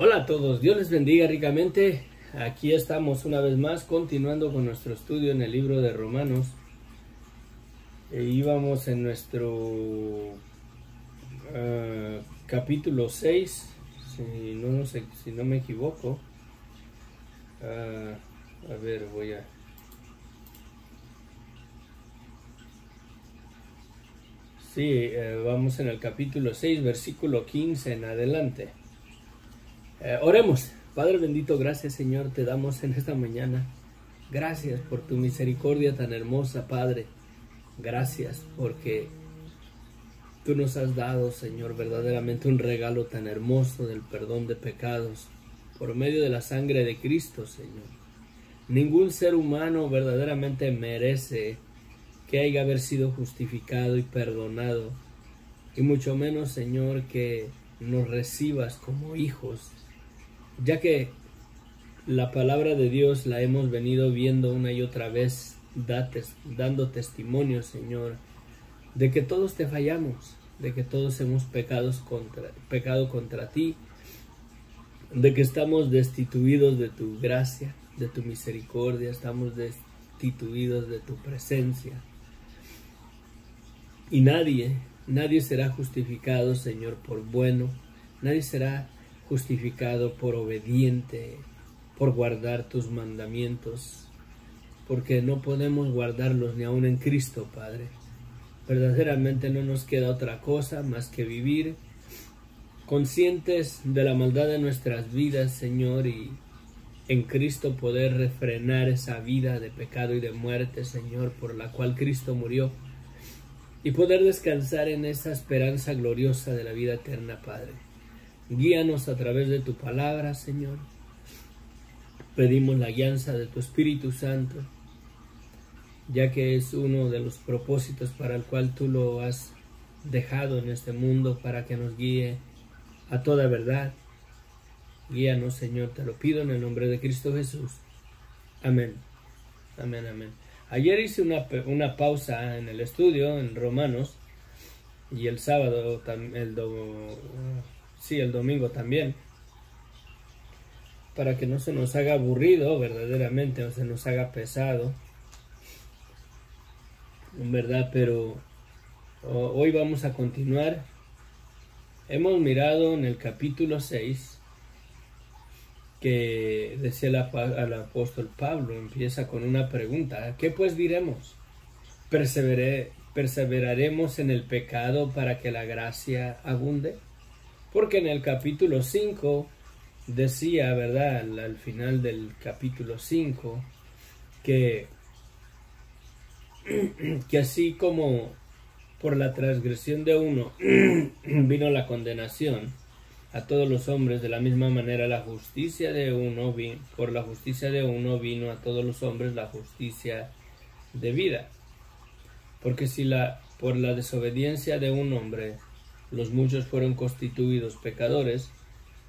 Hola a todos, Dios les bendiga ricamente. Aquí estamos una vez más continuando con nuestro estudio en el libro de Romanos. Íbamos en nuestro capítulo 6, si no me equivoco. A ver, Sí, vamos en el capítulo 6, versículo 15 en adelante. Oremos. Padre bendito, gracias Señor, te damos en esta mañana. Gracias por tu misericordia tan hermosa, Padre. Gracias porque tú nos has dado, Señor, verdaderamente un regalo tan hermoso del perdón de pecados por medio de la sangre de Cristo, Señor. Ningún ser humano verdaderamente merece que haya haber sido justificado y perdonado, y mucho menos, Señor, que nos recibas como hijos, ya que la palabra de Dios la hemos venido viendo una y otra vez, dando testimonio, Señor, de que todos te fallamos, de que todos hemos pecado contra ti, de que estamos destituidos de tu gracia, de tu misericordia, estamos destituidos de tu presencia. Y nadie será justificado, Señor, por bueno, nadie será justificado por obediente, por guardar tus mandamientos, porque no podemos guardarlos ni aun en Cristo, Padre. Verdaderamente no nos queda otra cosa más que vivir conscientes de la maldad de nuestras vidas, Señor, y en Cristo poder refrenar esa vida de pecado y de muerte, Señor, por la cual Cristo murió, y poder descansar en esa esperanza gloriosa de la vida eterna, Padre. Guíanos a través de tu palabra, Señor. Pedimos la guianza de tu Espíritu Santo, ya que es uno de los propósitos para el cual tú lo has dejado en este mundo, para que nos guíe a toda verdad. Guíanos, Señor, te lo pido en el nombre de Cristo Jesús. Amén. Amén, amén. Ayer hice una pausa en el estudio en Romanos, y el sábado, el domingo también, para que no se nos haga aburrido verdaderamente, o se nos haga pesado, en verdad, pero hoy vamos a continuar. Hemos mirado en el capítulo 6 que decía el apóstol Pablo, empieza con una pregunta: ¿qué pues diremos? ¿Perseveraremos en el pecado para que la gracia abunde? Porque en el capítulo 5 decía, ¿verdad?, al final del capítulo 5, que así como por la transgresión de uno vino la condenación a todos los hombres, de la misma manera por la justicia de uno vino a todos los hombres la justicia de vida. Porque si por la desobediencia de un hombre los muchos fueron constituidos pecadores,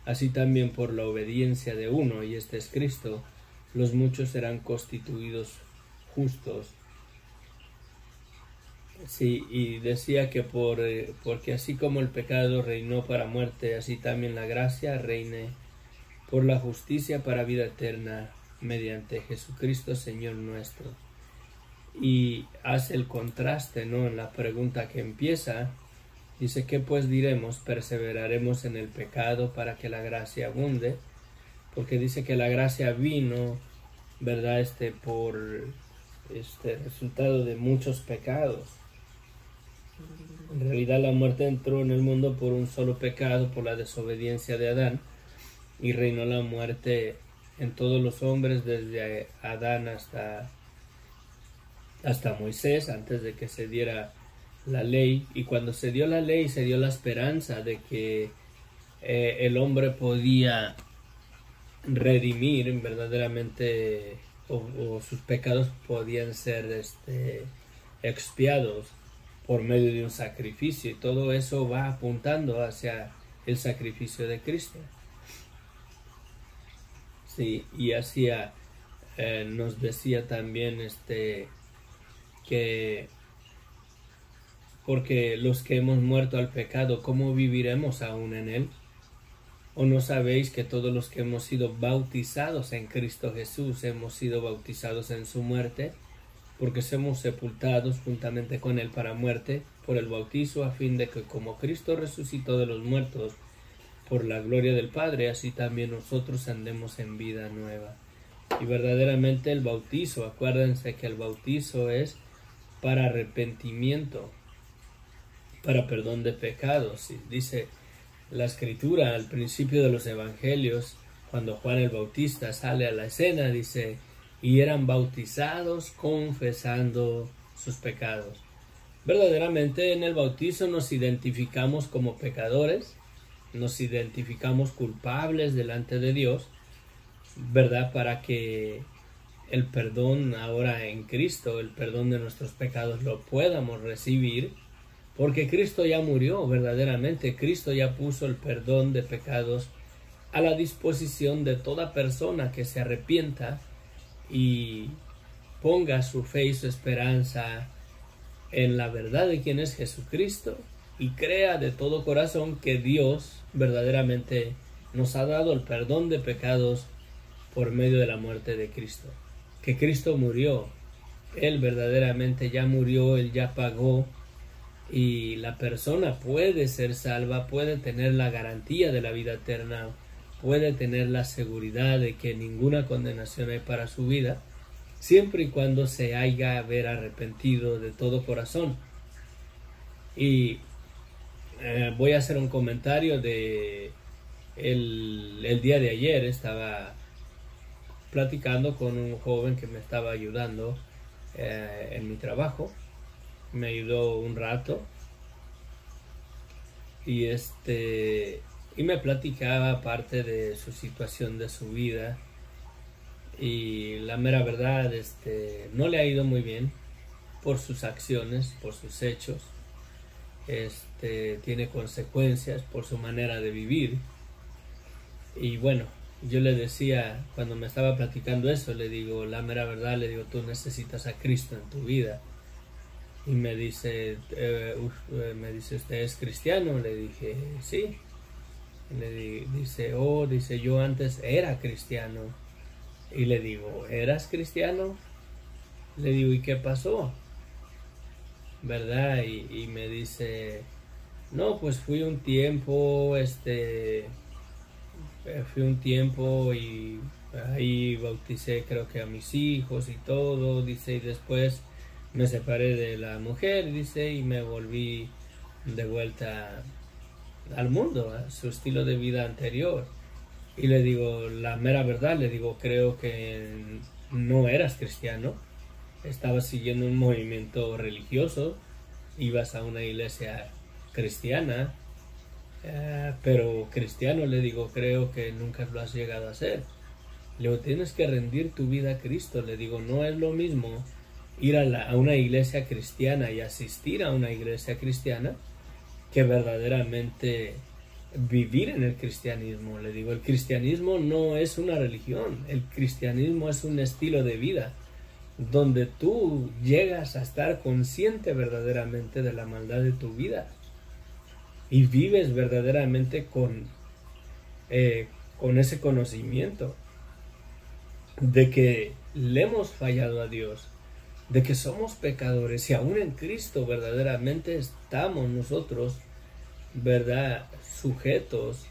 así también por la obediencia de uno, y este es Cristo, los muchos serán constituidos justos. Sí, y decía que porque así como el pecado reinó para muerte, así también la gracia reine por la justicia para vida eterna mediante Jesucristo Señor nuestro. Y hace el contraste, ¿no?, en la pregunta que empieza. Dice: ¿qué pues diremos? ¿Perseveraremos en el pecado para que la gracia abunde? Porque dice que la gracia vino, ¿verdad?, por resultado de muchos pecados. En realidad la muerte entró en el mundo por un solo pecado, por la desobediencia de Adán, y reinó la muerte en todos los hombres desde Adán hasta Moisés, antes de que se diera la ley. Y cuando se dio la ley, se dio la esperanza de que el hombre podía redimir verdaderamente, o sus pecados podían ser expiados por medio de un sacrificio, y todo eso va apuntando hacia el sacrificio de Cristo. Sí, y nos decía también que porque los que hemos muerto al pecado, ¿cómo viviremos aún en él? ¿O no sabéis que todos los que hemos sido bautizados en Cristo Jesús hemos sido bautizados en su muerte? Porque somos sepultados juntamente con él para muerte por el bautizo, a fin de que como Cristo resucitó de los muertos por la gloria del Padre, así también nosotros andemos en vida nueva. Y verdaderamente el bautizo, acuérdense que el bautizo es para arrepentimiento, para perdón de pecados. Y dice la Escritura al principio de los Evangelios, cuando Juan el Bautista sale a la escena, dice: y eran bautizados confesando sus pecados. Verdaderamente en el bautizo nos identificamos como pecadores, nos identificamos culpables delante de Dios, ¿verdad? Para que el perdón ahora en Cristo, el perdón de nuestros pecados, lo podamos recibir, porque Cristo ya murió verdaderamente. Cristo ya puso el perdón de pecados a la disposición de toda persona que se arrepienta y ponga su fe y su esperanza en la verdad de quién es Jesucristo y crea de todo corazón que Dios verdaderamente nos ha dado el perdón de pecados por medio de la muerte de Cristo. Que Cristo murió, Él verdaderamente ya murió, Él ya pagó, y la persona puede ser salva, puede tener la garantía de la vida eterna, puede tener la seguridad de que ninguna condenación hay para su vida, siempre y cuando se haya haber arrepentido de todo corazón. Y voy a hacer un comentario de el día de ayer. Estaba platicando con un joven que me estaba ayudando en mi trabajo. Me ayudó un rato y me platicaba parte de su situación, de su vida, y la mera verdad no le ha ido muy bien por sus acciones, por sus hechos. Tiene consecuencias por su manera de vivir. Y bueno, yo le decía, cuando me estaba platicando eso, le digo, la mera verdad, le digo, tú necesitas a Cristo en tu vida. Y me dice, ¿usted es cristiano? Le dije, sí. Dice, yo antes era cristiano. Y le digo, ¿eras cristiano? Le digo, ¿y qué pasó? ¿Verdad? Y me dice, no, pues fui un tiempo y ahí bauticé creo que a mis hijos y todo, dice, y después me separé de la mujer, dice, y me volví de vuelta al mundo, a su estilo de vida anterior. Y le digo, la mera verdad, le digo, creo que no eras cristiano, estabas siguiendo un movimiento religioso, ibas a una iglesia cristiana, pero cristiano, le digo, creo que nunca lo has llegado a ser. Le digo, tienes que rendir tu vida a Cristo. Le digo, no es lo mismo ir a una iglesia cristiana y asistir a una iglesia cristiana que verdaderamente vivir en el cristianismo. Le digo, el cristianismo no es una religión, el cristianismo es un estilo de vida donde tú llegas a estar consciente verdaderamente de la maldad de tu vida y vives verdaderamente con ese conocimiento de que le hemos fallado a Dios, de que somos pecadores, y aún en Cristo verdaderamente estamos nosotros, ¿verdad?, sujetos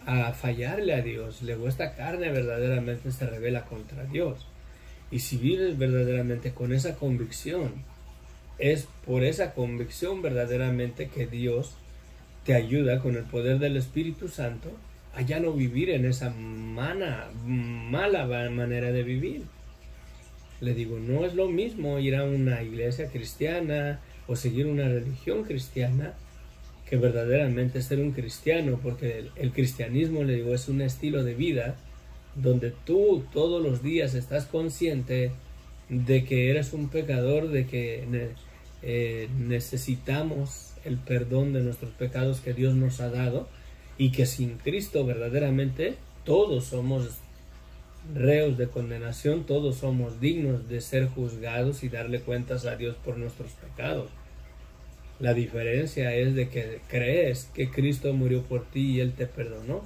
a fallarle a Dios. Luego esta carne verdaderamente se rebela contra Dios. Y si vives verdaderamente con esa convicción, es por esa convicción verdaderamente que Dios te ayuda con el poder del Espíritu Santo a ya no vivir en esa mala manera de vivir. Le digo, no es lo mismo ir a una iglesia cristiana o seguir una religión cristiana que verdaderamente ser un cristiano, porque el cristianismo, le digo, es un estilo de vida donde tú todos los días estás consciente de que eres un pecador, de que necesitamos el perdón de nuestros pecados que Dios nos ha dado, y que sin Cristo verdaderamente todos somos reos de condenación, todos somos dignos de ser juzgados y darle cuentas a Dios por nuestros pecados. La diferencia es de que crees que Cristo murió por ti y Él te perdonó,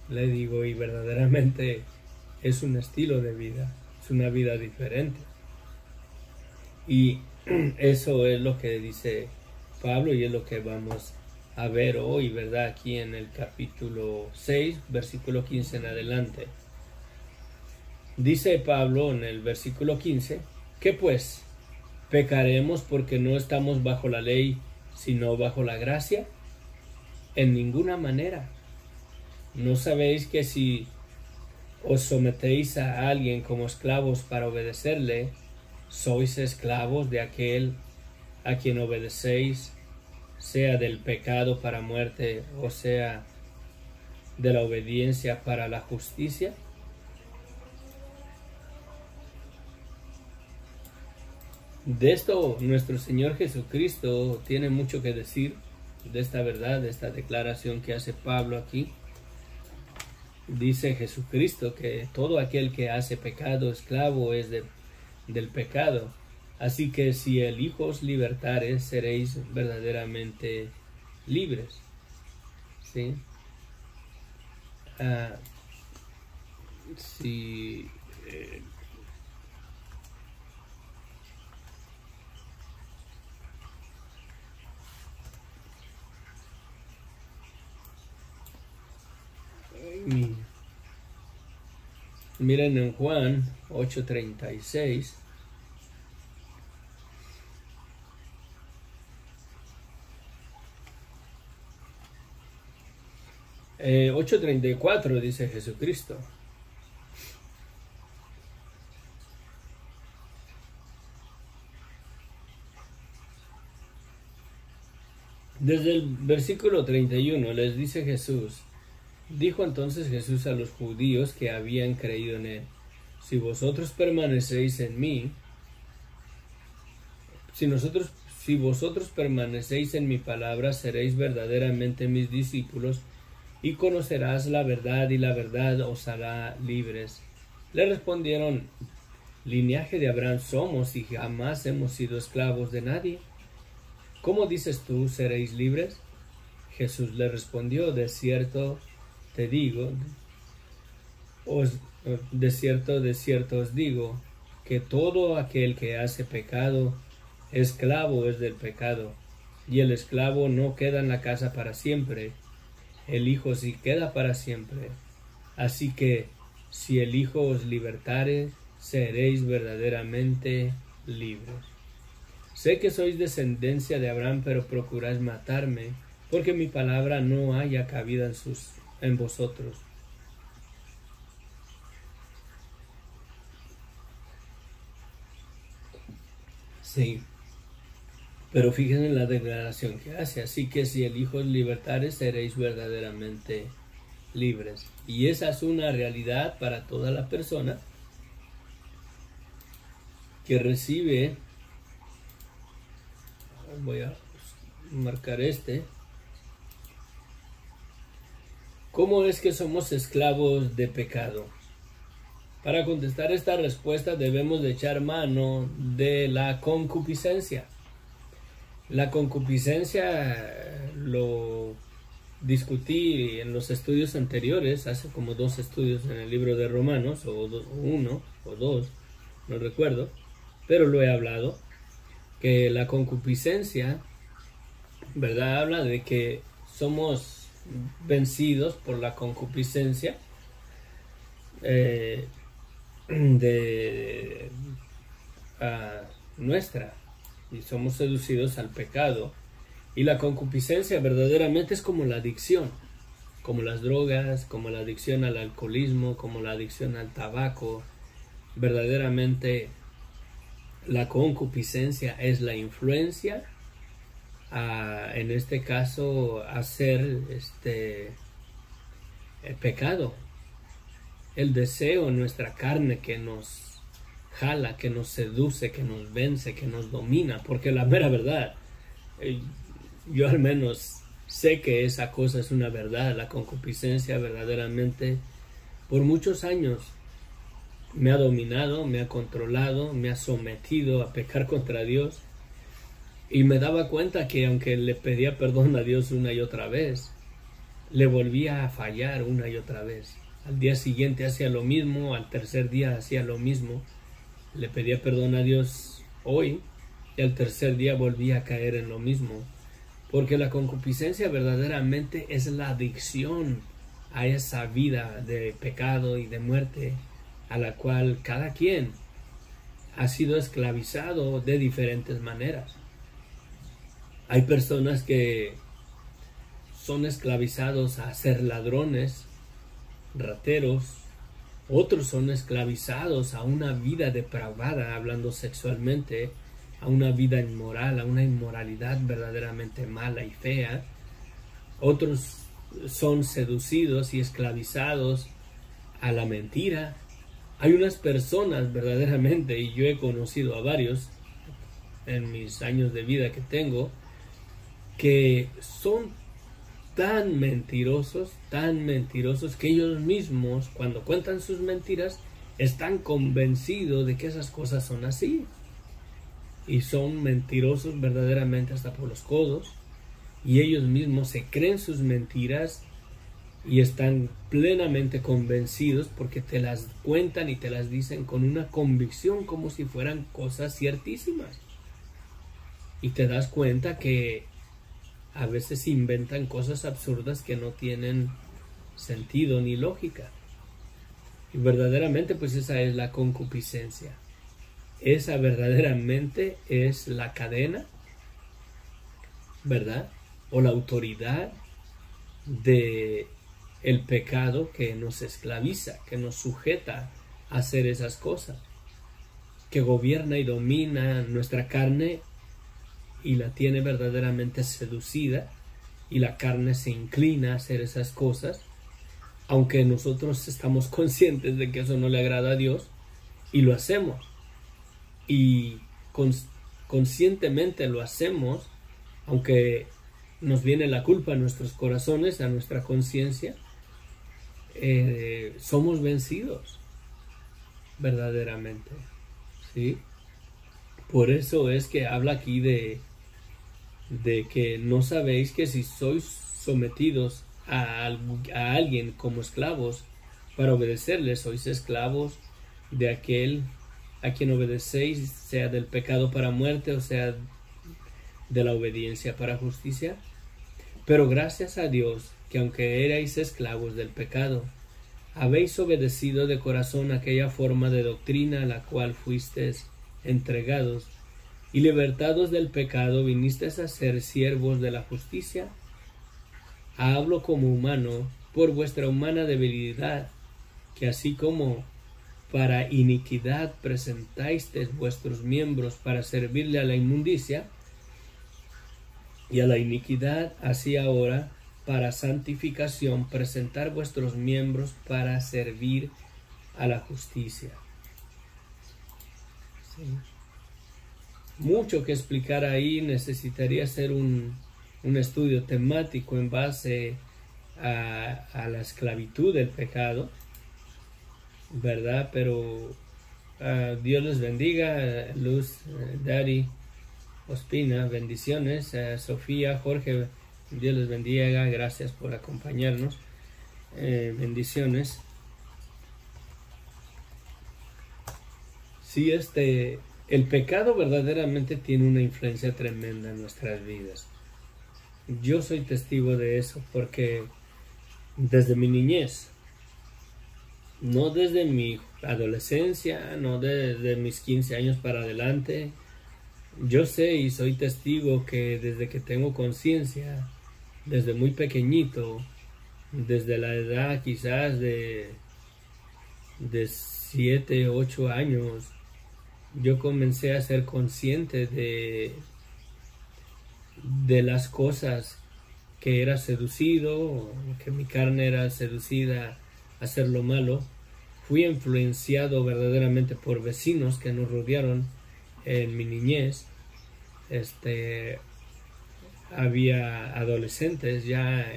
le digo, y verdaderamente es un estilo de vida, es una vida diferente. Y eso es lo que dice Pablo y es lo que vamos a ver hoy, ¿verdad? Aquí en el capítulo 6, versículo 15 en adelante. Dice Pablo en el versículo 15, ¿qué pues? ¿Pecaremos porque no estamos bajo la ley, sino bajo la gracia? En ninguna manera. ¿No sabéis que si os sometéis a alguien como esclavos para obedecerle, sois esclavos de aquel a quien obedecéis, sea del pecado para muerte o sea de la obediencia para la justicia? De esto nuestro Señor Jesucristo tiene mucho que decir, de esta verdad, de esta declaración que hace Pablo aquí. Dice Jesucristo que todo aquel que hace pecado, esclavo es del pecado. Así que si el Hijo os libertare, seréis verdaderamente libres. ¿Sí? Si miren en Juan 8:36. 8:34 dice Jesucristo. Desde el versículo 31 les dice Jesús, dijo entonces Jesús a los judíos que habían creído en él, si vosotros permanecéis en mí, si vosotros permanecéis en mi palabra, seréis verdaderamente mis discípulos y conocerás la verdad y la verdad os hará libres. Le respondieron, linaje de Abraham somos y jamás hemos sido esclavos de nadie. ¿Cómo dices tú, seréis libres? Jesús le respondió, de cierto te digo, de cierto os digo, que todo aquel que hace pecado, esclavo es del pecado, y el esclavo no queda en la casa para siempre, el Hijo sí queda para siempre. Así que, si el Hijo os libertare, seréis verdaderamente libres. Sé que sois descendencia de Abraham, pero procuráis matarme, porque mi palabra no haya cabida en vosotros. Sí, pero fíjense en la declaración que hace. Así que si el Hijo os libertare, seréis verdaderamente libres. Y esa es una realidad para toda la persona que recibe. Voy a marcar ¿Cómo es que somos esclavos de pecado? Para contestar esta respuesta debemos de echar mano de la concupiscencia. La concupiscencia lo discutí en los estudios anteriores, hace como 2 estudios en el libro de Romanos, o 1 o 2, no recuerdo, pero lo he hablado, que la concupiscencia, ¿verdad? Habla de que somos vencidos por la concupiscencia nuestra, y somos seducidos al pecado. Y la concupiscencia verdaderamente es como la adicción, como las drogas, como la adicción al alcoholismo, como la adicción al tabaco. Verdaderamente la concupiscencia es la influencia en este caso hacer el pecado, el deseo en nuestra carne que nos jala, que nos seduce, que nos vence, que nos domina, porque la mera verdad, yo al menos sé que esa cosa es una verdad. La concupiscencia verdaderamente por muchos años me ha dominado, me ha controlado, me ha sometido a pecar contra Dios, y me daba cuenta que aunque le pedía perdón a Dios una y otra vez, le volvía a fallar una y otra vez. Al día siguiente hacía lo mismo, al tercer día hacía lo mismo. Le pedía perdón a Dios hoy y al tercer día volvía a caer en lo mismo. Porque la concupiscencia verdaderamente es la adicción a esa vida de pecado y de muerte a la cual cada quien ha sido esclavizado de diferentes maneras. Hay personas que son esclavizados a ser ladrones, rateros. Otros son esclavizados a una vida depravada, hablando sexualmente, a una vida inmoral, a una inmoralidad verdaderamente mala y fea. Otros son seducidos y esclavizados a la mentira. Hay unas personas verdaderamente, y yo he conocido a varios en mis años de vida que tengo, que son tan mentirosos que ellos mismos, cuando cuentan sus mentiras, están convencidos de que esas cosas son así. Y son mentirosos verdaderamente hasta por los codos. Y ellos mismos se creen sus mentiras y están plenamente convencidos porque te las cuentan y te las dicen con una convicción como si fueran cosas ciertísimas. Y te das cuenta que a veces inventan cosas absurdas que no tienen sentido ni lógica. Y verdaderamente pues esa es la concupiscencia. Esa verdaderamente es la cadena, ¿verdad? O la autoridad de el pecado que nos esclaviza, que nos sujeta a hacer esas cosas, que gobierna y domina nuestra carne y la tiene verdaderamente seducida, y la carne se inclina a hacer esas cosas, aunque nosotros estamos conscientes de que eso no le agrada a Dios, y lo hacemos, y conscientemente lo hacemos, aunque nos viene la culpa a nuestros corazones, a nuestra conciencia. Somos vencidos verdaderamente, ¿sí? Por eso es que habla aquí de que no sabéis que si sois sometidos a alguien como esclavos para obedecerle, sois esclavos de aquel a quien obedecéis, sea del pecado para muerte o sea de la obediencia para justicia. Pero gracias a Dios que aunque erais esclavos del pecado, habéis obedecido de corazón aquella forma de doctrina a la cual fuisteis entregados, y libertados del pecado vinisteis a ser siervos de la justicia. Hablo como humano por vuestra humana debilidad, que así como para iniquidad presentáis vuestros miembros para servirle a la inmundicia y a la iniquidad, así ahora para santificación presentar vuestros miembros para servir a la justicia. Sí. Mucho que explicar ahí, necesitaría hacer un estudio temático en base a la esclavitud del pecado, ¿verdad? Pero Dios les bendiga. Luz, Dari, Ospina, bendiciones. Sofía, Jorge, Dios les bendiga, gracias por acompañarnos. Bendiciones. Sí, el pecado verdaderamente tiene una influencia tremenda en nuestras vidas. Yo soy testigo de eso porque desde mi niñez, no desde mi adolescencia, no desde mis 15 años para adelante, yo sé y soy testigo que desde que tengo conciencia, desde muy pequeñito, desde la edad quizás de 7, 8 años, yo comencé a ser consciente de las cosas que era seducido, que mi carne era seducida a hacer lo malo. Fui influenciado verdaderamente por vecinos que nos rodearon en mi niñez. Había adolescentes ya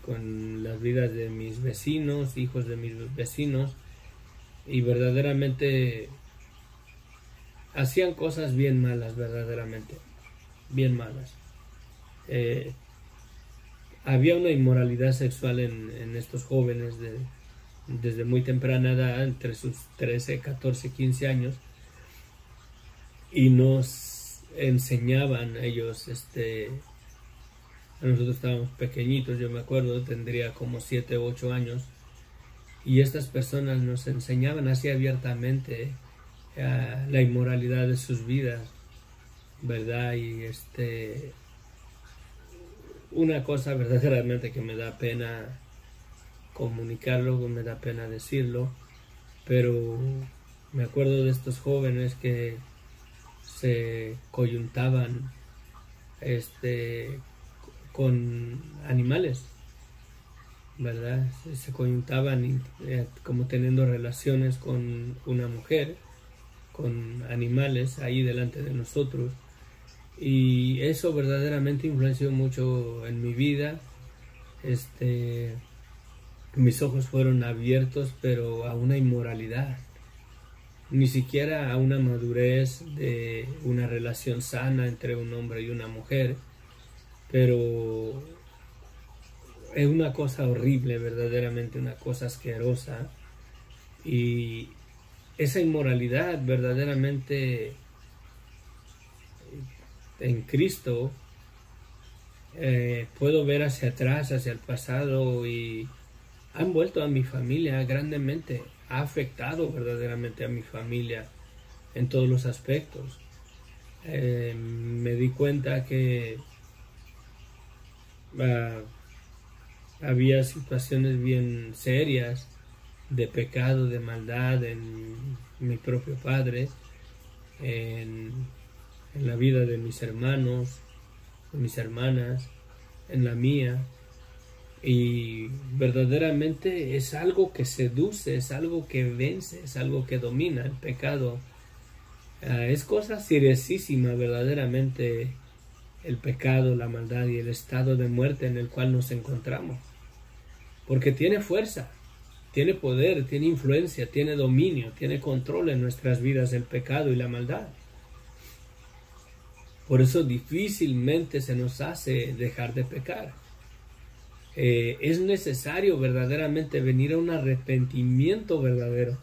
con las vidas de mis vecinos, hijos de mis vecinos, y verdaderamente hacían cosas bien malas, verdaderamente bien malas. había una inmoralidad sexual en estos jóvenes desde muy temprana edad, entre sus 13, 14, 15 años, y nos enseñaban ellos, nosotros estábamos pequeñitos, yo me acuerdo, tendría como 7 u 8 años, y estas personas nos enseñaban así abiertamente la inmoralidad de sus vidas, ¿verdad? Y una cosa verdaderamente que me da pena comunicarlo, me da pena decirlo, pero me acuerdo de estos jóvenes que se coyuntaban con animales, ¿verdad? Se coyuntaban como teniendo relaciones con una mujer, con animales ahí delante de nosotros, y eso verdaderamente influenció mucho en mi vida. Mis ojos fueron abiertos, pero a una inmoralidad, ni siquiera a una madurez de una relación sana entre un hombre y una mujer, pero es una cosa horrible, verdaderamente una cosa asquerosa, y esa inmoralidad verdaderamente en Cristo, puedo ver hacia atrás, hacia el pasado, y ha envuelto a mi familia grandemente, ha afectado verdaderamente a mi familia en todos los aspectos. Me di cuenta que había situaciones bien serias de pecado, de maldad en mi propio padre, en la vida de mis hermanos, de mis hermanas, en la mía. Y verdaderamente es algo que seduce, es algo que vence, es algo que domina el pecado. Es cosa seriosísima verdaderamente el pecado, la maldad y el estado de muerte en el cual nos encontramos. Porque tiene fuerza, tiene poder, tiene influencia, tiene dominio, tiene control en nuestras vidas el pecado y la maldad. Por eso difícilmente se nos hace dejar de pecar. Es necesario verdaderamente venir a un arrepentimiento verdadero,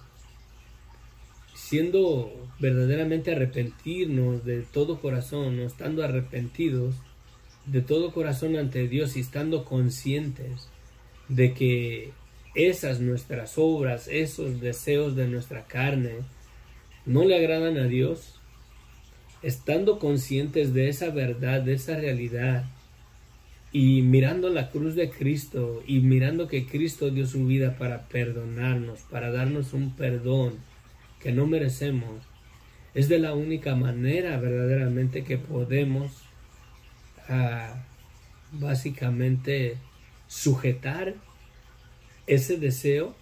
siendo verdaderamente arrepentirnos de todo corazón, estando arrepentidos de todo corazón ante Dios y estando conscientes de que esas nuestras obras, esos deseos de nuestra carne no le agradan a Dios, estando conscientes de esa verdad, de esa realidad, y mirando la cruz de Cristo y mirando que Cristo dio su vida para perdonarnos, para darnos un perdón que no merecemos, es de la única manera verdaderamente que podemos básicamente sujetar ese deseo,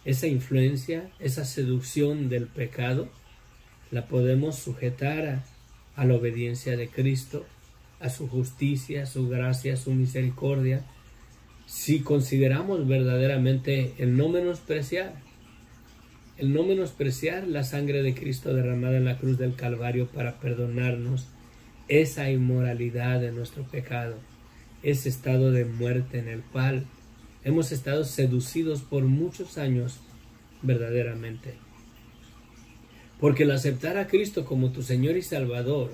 esa influencia, esa seducción del pecado, la podemos sujetar a la obediencia de Cristo, a su justicia, a su gracia, a su misericordia, si consideramos verdaderamente el no menospreciar la sangre de Cristo derramada en la cruz del Calvario para perdonarnos esa inmoralidad de nuestro pecado, ese estado de muerte en el cual hemos estado seducidos por muchos años verdaderamente. Porque el aceptar a Cristo como tu Señor y Salvador,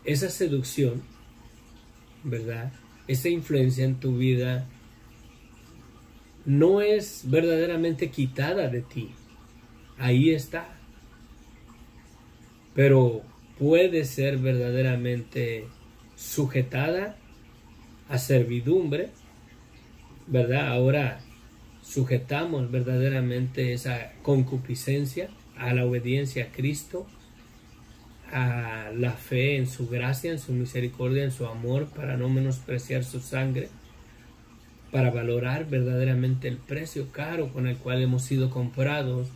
esa seducción, ¿verdad?, esa influencia en tu vida no es verdaderamente quitada de ti. Ahí está. Pero puede ser verdaderamente sujetada a servidumbre, ¿verdad? Ahora sujetamos verdaderamente esa concupiscencia a la obediencia a Cristo, a la fe en su gracia, en su misericordia, en su amor, para no menospreciar su sangre, para valorar verdaderamente el precio caro con el cual hemos sido comprados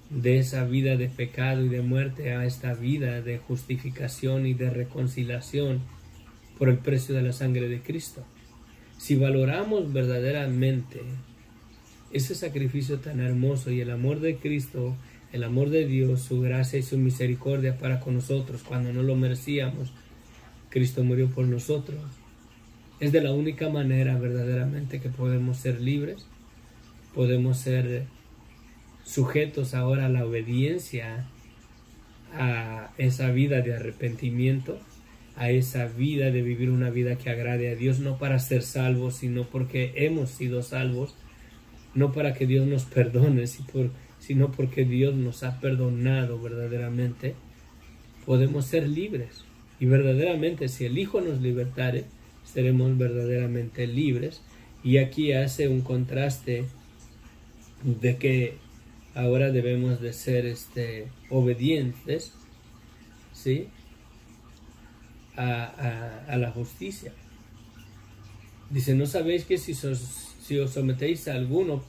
de esa vida de pecado y de muerte a esta vida de justificación y de reconciliación por el precio de la sangre de Cristo. Si valoramos verdaderamente ese sacrificio tan hermoso y el amor de Cristo, el amor de Dios, su gracia y su misericordia para con nosotros cuando no lo merecíamos, Cristo murió por nosotros. Es de la única manera verdaderamente que podemos ser libres, podemos ser sujetos ahora a la obediencia, a esa vida de arrepentimiento, a esa vida de vivir una vida que agrade a Dios, no para ser salvos, sino porque hemos sido salvos, no para que Dios nos perdone, sino porque Dios nos ha perdonado verdaderamente. Podemos ser libres, y verdaderamente si el Hijo nos libertare, seremos verdaderamente libres. Y aquí hace un contraste de que ahora debemos de ser obedientes, ¿sí?, a la justicia. Dice, ¿no sabéis que si os sometéis a alguno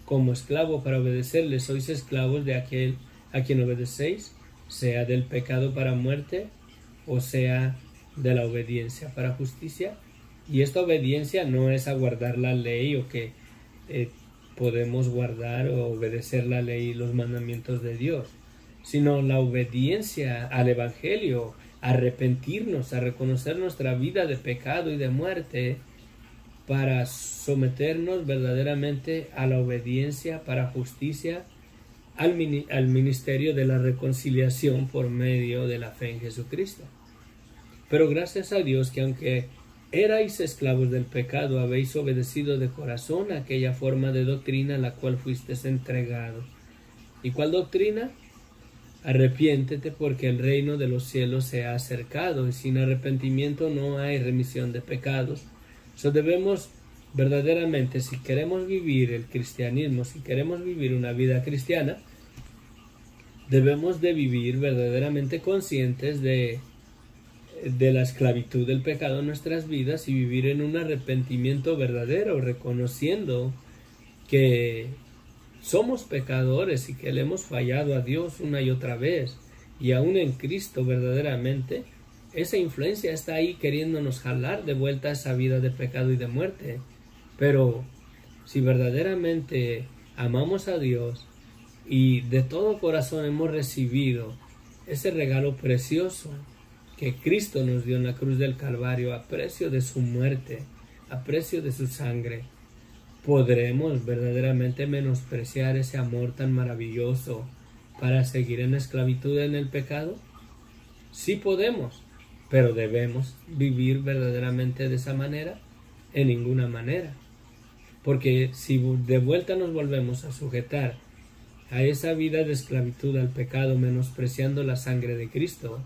como esclavo para obedecerle, sois esclavos de aquel a quien obedecéis, sea del pecado para muerte o sea de la obediencia para justicia? Y esta obediencia no es a guardar la ley o que podemos guardar o obedecer la ley y los mandamientos de Dios, sino la obediencia al Evangelio, arrepentirnos, a reconocer nuestra vida de pecado y de muerte, para someternos verdaderamente a la obediencia para justicia, al ministerio de la reconciliación por medio de la fe en Jesucristo. Pero gracias a Dios que aunque erais esclavos del pecado, habéis obedecido de corazón a aquella forma de doctrina a la cual fuisteis entregados. ¿Y cuál doctrina? Arrepiéntete, porque el reino de los cielos se ha acercado, y sin arrepentimiento no hay remisión de pecados. Debemos verdaderamente, si queremos vivir el cristianismo, si queremos vivir una vida cristiana, debemos de vivir verdaderamente conscientes de la esclavitud del pecado en nuestras vidas y vivir en un arrepentimiento verdadero, reconociendo que somos pecadores y que le hemos fallado a Dios una y otra vez, y aún en Cristo verdaderamente esa influencia está ahí queriéndonos jalar de vuelta a esa vida de pecado y de muerte. Pero si verdaderamente amamos a Dios y de todo corazón hemos recibido ese regalo precioso que Cristo nos dio en la cruz del Calvario a precio de su muerte, a precio de su sangre, ¿podremos verdaderamente menospreciar ese amor tan maravilloso para seguir en esclavitud en el pecado? Sí podemos, pero ¿debemos vivir verdaderamente de esa manera? En ninguna manera. Porque si de vuelta nos volvemos a sujetar a esa vida de esclavitud al pecado, menospreciando la sangre de Cristo,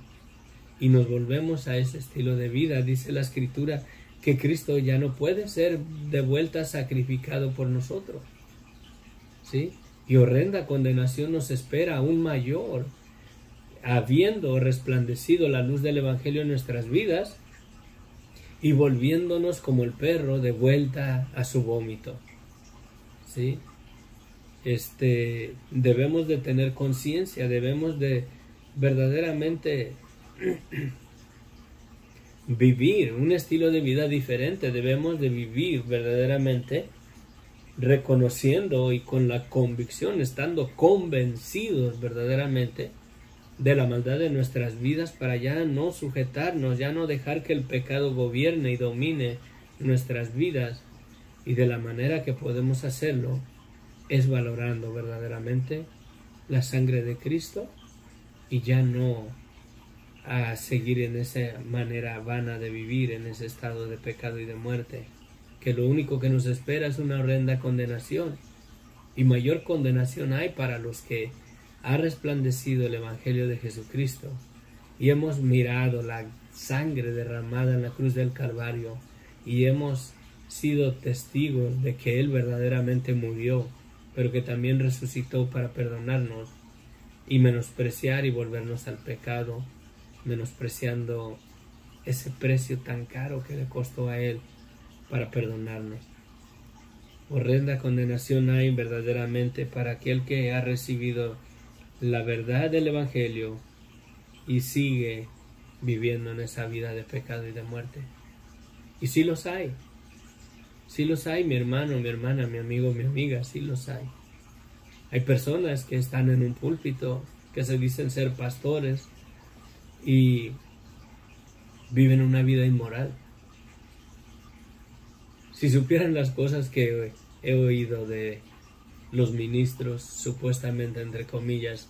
y nos volvemos a ese estilo de vida, dice la Escritura que Cristo ya no puede ser de vuelta sacrificado por nosotros, ¿sí? Y horrenda condenación nos espera, aún mayor, habiendo resplandecido la luz del Evangelio en nuestras vidas y volviéndonos como el perro de vuelta a su vómito, ¿sí? Debemos de tener conciencia, debemos de verdaderamente vivir un estilo de vida diferente, debemos de vivir verdaderamente reconociendo y con la convicción, estando convencidos verdaderamente de la maldad de nuestras vidas, para ya no sujetarnos, ya no dejar que el pecado gobierne y domine nuestras vidas. Y de la manera que podemos hacerlo es valorando verdaderamente la sangre de Cristo y ya no a seguir en esa manera vana de vivir, en ese estado de pecado y de muerte, que lo único que nos espera es una horrenda condenación, y mayor condenación hay para los que ha resplandecido el Evangelio de Jesucristo y hemos mirado la sangre derramada en la cruz del Calvario y hemos sido testigos de que Él verdaderamente murió, pero que también resucitó para perdonarnos, y menospreciar y volvernos al pecado, menospreciando ese precio tan caro que le costó a Él para perdonarnos. Horrenda condenación hay verdaderamente para aquel que ha recibido la verdad del Evangelio y sigue viviendo en esa vida de pecado y de muerte. Y sí los hay, mi hermano, mi hermana, mi amigo, mi amiga, sí los hay. Hay personas que están en un púlpito, que se dicen ser pastores y viven una vida inmoral. Si supieran las cosas que he oído de los ministros, supuestamente entre comillas,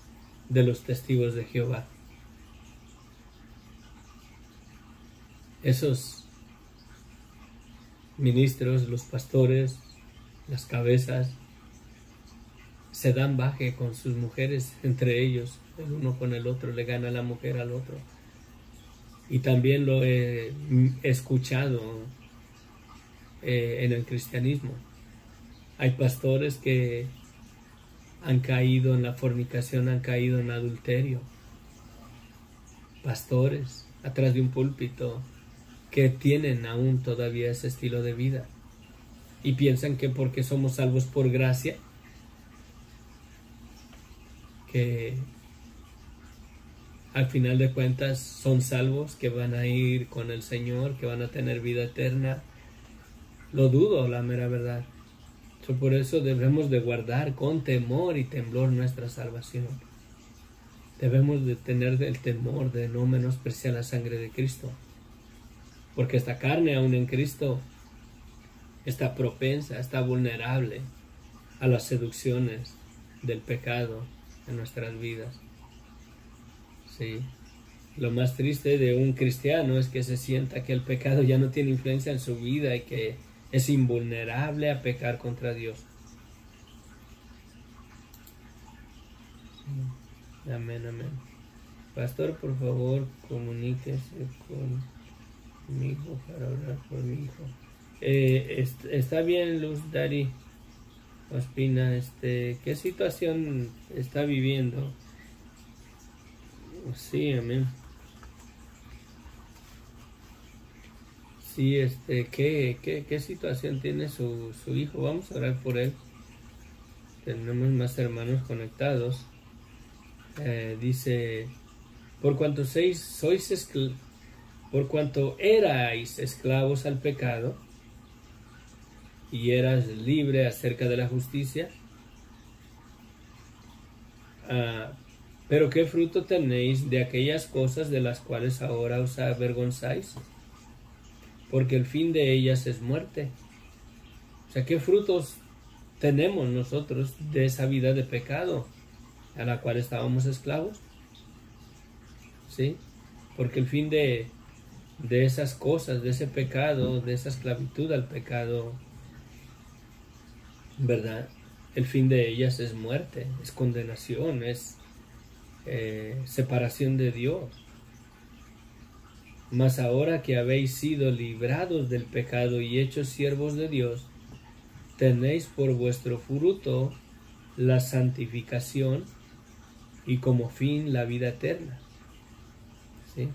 de los testigos de Jehová. Esos ministros, los pastores, las cabezas, se dan baje con sus mujeres entre ellos, el uno con el otro, le gana la mujer al otro. Y también lo he escuchado en el cristianismo. Hay pastores que han caído en la fornicación, han caído en adulterio. Pastores atrás de un púlpito que tienen aún todavía ese estilo de vida y piensan que porque somos salvos por gracia, que al final de cuentas son salvos, que van a ir con el Señor, que van a tener vida eterna. Lo dudo, la mera verdad. Por eso debemos de guardar con temor y temblor nuestra salvación. Debemos de tener el temor de no menospreciar la sangre de Cristo, porque esta carne aún en Cristo está propensa, está vulnerable a las seducciones del pecado en nuestras vidas. Sí. Lo más triste de un cristiano es que se sienta que el pecado ya no tiene influencia en su vida y que es invulnerable a pecar contra Dios. Amén, amén. Pastor, por favor, comuníquese conmigo para orar por mi hijo. Está bien, Luz Dari Ospina, ¿qué situación está viviendo? Sí, amén. Sí, ¿qué situación tiene su hijo? Vamos a orar por él. Tenemos más hermanos conectados. Dice, por cuanto erais esclavos al pecado y eras libre acerca de la justicia, pero ¿qué fruto tenéis de aquellas cosas de las cuales ahora os avergonzáis? Porque el fin de ellas es muerte. O sea, ¿qué frutos tenemos nosotros de esa vida de pecado a la cual estábamos esclavos? ¿Sí? Porque el fin de esas cosas, de ese pecado, de esa esclavitud al pecado, ¿verdad? El fin de ellas es muerte, es condenación, es separación de Dios. Mas ahora que habéis sido librados del pecado y hechos siervos de Dios, tenéis por vuestro fruto la santificación y como fin la vida eterna. ¿Sí?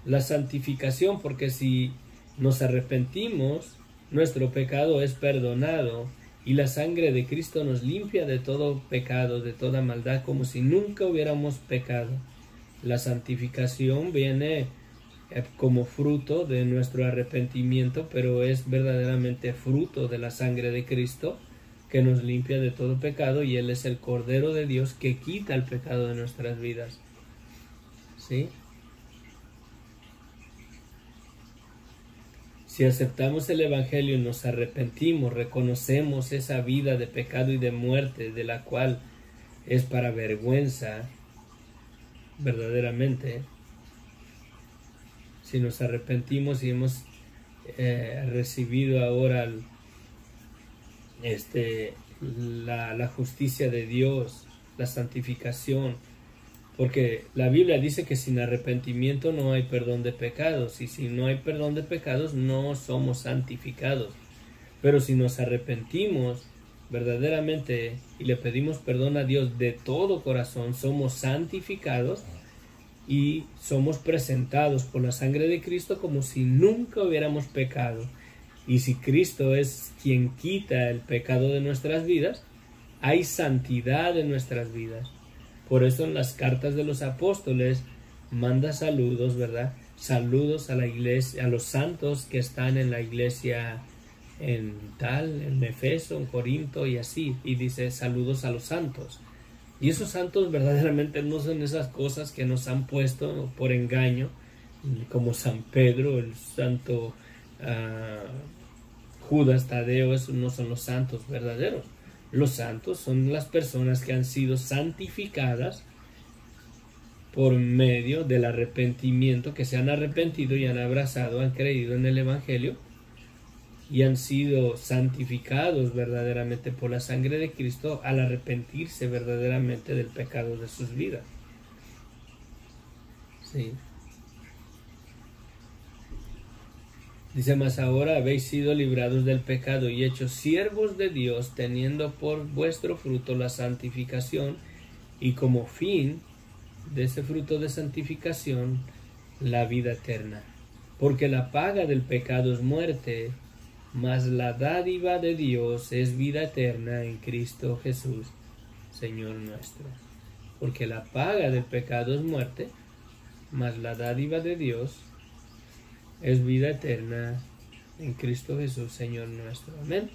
La santificación, porque si nos arrepentimos, nuestro pecado es perdonado y la sangre de Cristo nos limpia de todo pecado, de toda maldad, como si nunca hubiéramos pecado. La santificación viene como fruto de nuestro arrepentimiento, pero es verdaderamente fruto de la sangre de Cristo que nos limpia de todo pecado, y Él es el Cordero de Dios que quita el pecado de nuestras vidas. ¿Sí? Si aceptamos el Evangelio y nos arrepentimos, reconocemos esa vida de pecado y de muerte, de la cual es para vergüenza, verdaderamente. Si nos arrepentimos y hemos recibido ahora la justicia de Dios, la santificación, porque la Biblia dice que sin arrepentimiento no hay perdón de pecados, y si no hay perdón de pecados no somos santificados. Pero si nos arrepentimos verdaderamente y le pedimos perdón a Dios de todo corazón, somos santificados y somos presentados por la sangre de Cristo como si nunca hubiéramos pecado. Y si Cristo es quien quita el pecado de nuestras vidas, hay santidad en nuestras vidas. Por eso en las cartas de los apóstoles manda saludos, ¿verdad? Saludos a la iglesia, a los santos que están en la iglesia en Efeso, en Corinto y así. Y dice saludos a los santos. Y esos santos verdaderamente no son esas cosas que nos han puesto por engaño, como San Pedro, el santo Judas, Tadeo, esos no son los santos verdaderos. Los santos son las personas que han sido santificadas por medio del arrepentimiento, que se han arrepentido y han abrazado, han creído en el Evangelio y han sido santificados verdaderamente por la sangre de Cristo al arrepentirse verdaderamente del pecado de sus vidas. Sí. Dice, mas ahora habéis sido librados del pecado y hechos siervos de Dios, teniendo por vuestro fruto la santificación, y como fin de ese fruto de santificación, la vida eterna. Porque la paga del pecado es muerte, mas la dádiva de Dios es vida eterna en Cristo Jesús, Señor nuestro. Porque la paga del pecado es muerte, mas la dádiva de Dios es vida eterna en Cristo Jesús, Señor nuestro. Amén.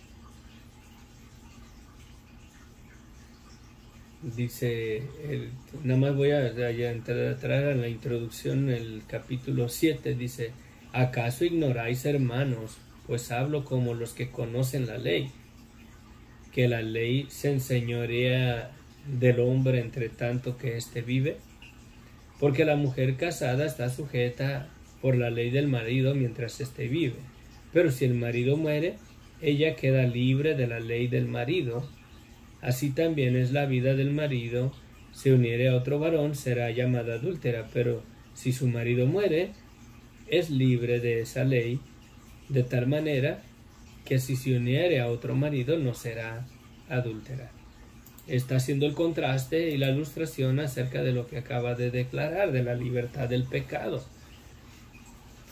Dice, nada más voy a entrar a la introducción, el capítulo 7, dice, ¿acaso ignoráis, hermanos? Pues hablo como los que conocen la ley, que la ley se enseñorea del hombre entre tanto que éste vive, porque la mujer casada está sujeta por la ley del marido mientras éste vive, pero si el marido muere, ella queda libre de la ley del marido. Así también es la vida del marido, se uniere a otro varón, será llamada adúltera, pero si su marido muere, es libre de esa ley, de tal manera que si se uniere a otro marido no será adúltera. Está haciendo el contraste y la ilustración acerca de lo que acaba de declarar, de la libertad del pecado.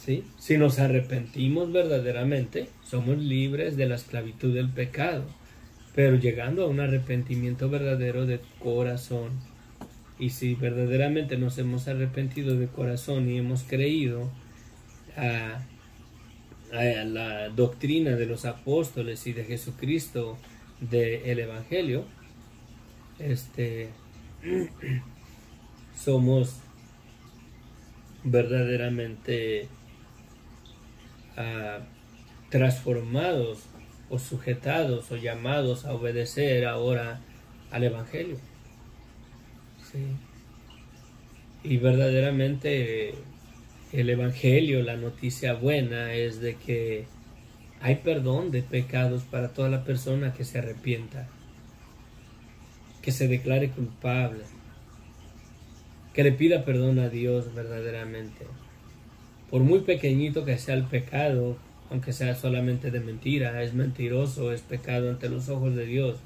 ¿Sí? Si nos arrepentimos verdaderamente, somos libres de la esclavitud del pecado, pero llegando a un arrepentimiento verdadero de corazón. Y si verdaderamente nos hemos arrepentido de corazón y hemos creído a la doctrina de los apóstoles y de Jesucristo del Evangelio, somos verdaderamente transformados o sujetados o llamados a obedecer ahora al Evangelio. Sí. Y verdaderamente el Evangelio, la noticia buena es de que hay perdón de pecados para toda la persona que se arrepienta, que se declare culpable, que le pida perdón a Dios verdaderamente. Por muy pequeñito que sea el pecado, aunque sea solamente de mentira, es mentiroso, es pecado ante los ojos de Dios.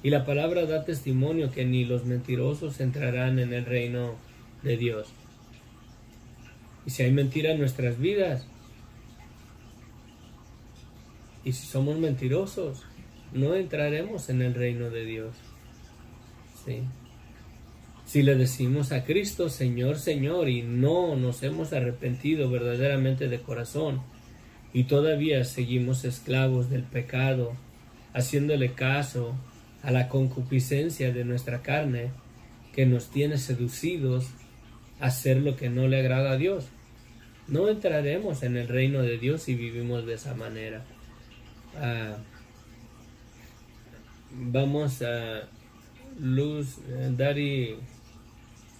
Y la palabra da testimonio que ni los mentirosos entrarán en el reino de Dios. Y si hay mentira en nuestras vidas, y si somos mentirosos, no entraremos en el reino de Dios. ¿Sí? Si le decimos a Cristo, Señor, Señor, y no nos hemos arrepentido verdaderamente de corazón, y todavía seguimos esclavos del pecado, haciéndole caso a la concupiscencia de nuestra carne, que nos tiene seducidos a hacer lo que no le agrada a Dios, no entraremos en el reino de Dios si vivimos de esa manera. Vamos a Luz Dari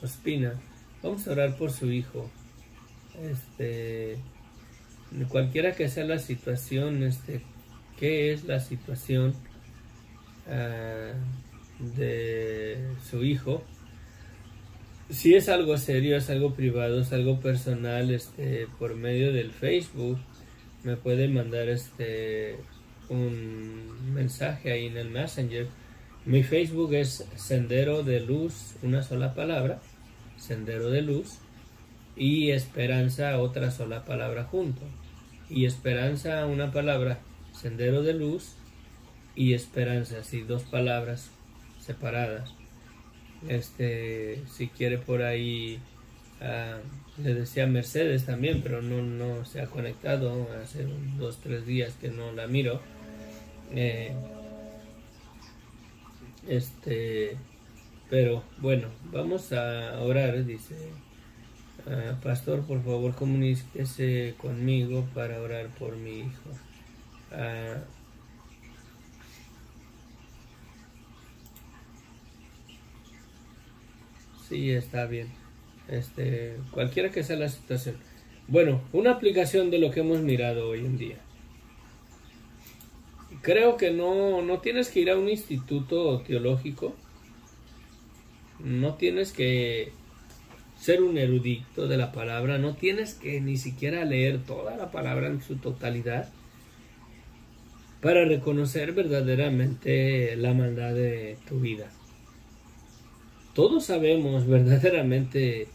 Ospina, vamos a orar por su hijo. Cualquiera que sea la situación, ¿qué es la situación de su hijo? Si es algo serio, es algo privado, es algo personal, por medio del Facebook, me puede mandar un mensaje ahí en el Messenger. Mi Facebook es Sendero de Luz, una sola palabra, Sendero de Luz, y Esperanza, otra sola palabra junto. Y Esperanza, una palabra, Sendero de Luz, y Esperanza, así, dos palabras separadas. Si quiere por ahí, le decía Mercedes también, pero no se ha conectado, hace 2 o 3 días que no la miro. Pero bueno, vamos a orar. Dice, pastor, por favor comuníquese conmigo para orar por mi hijo. Ah, sí, está bien. Cualquiera que sea la situación. Bueno, una aplicación de lo que hemos mirado hoy en día. Creo que no tienes que ir a un instituto teológico. No tienes que ser un erudito de la palabra. No tienes que ni siquiera leer toda la palabra en su totalidad para reconocer verdaderamente la maldad de tu vida. Todos sabemos verdaderamente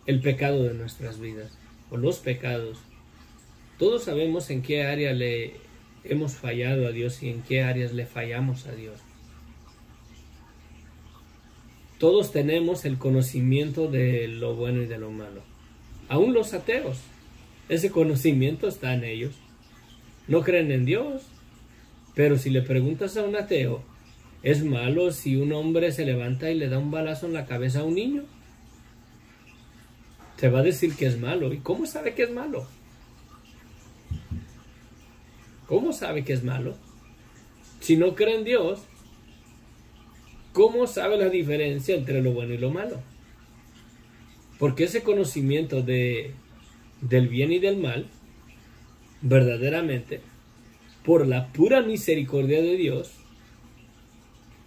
el pecado de nuestras vidas, o los pecados. Todos sabemos en qué área le hemos fallado a Dios y en qué áreas le fallamos a Dios. Todos tenemos el conocimiento de lo bueno y de lo malo. Aún los ateos, ese conocimiento está en ellos. No creen en Dios, pero si le preguntas a un ateo, ¿es malo si un hombre se levanta y le da un balazo en la cabeza a un niño? Te va a decir que es malo. ¿Y cómo sabe que es malo? ¿Cómo sabe que es malo? Si no cree en Dios, ¿cómo sabe la diferencia entre lo bueno y lo malo? Porque ese conocimiento del bien y del mal, verdaderamente, por la pura misericordia de Dios,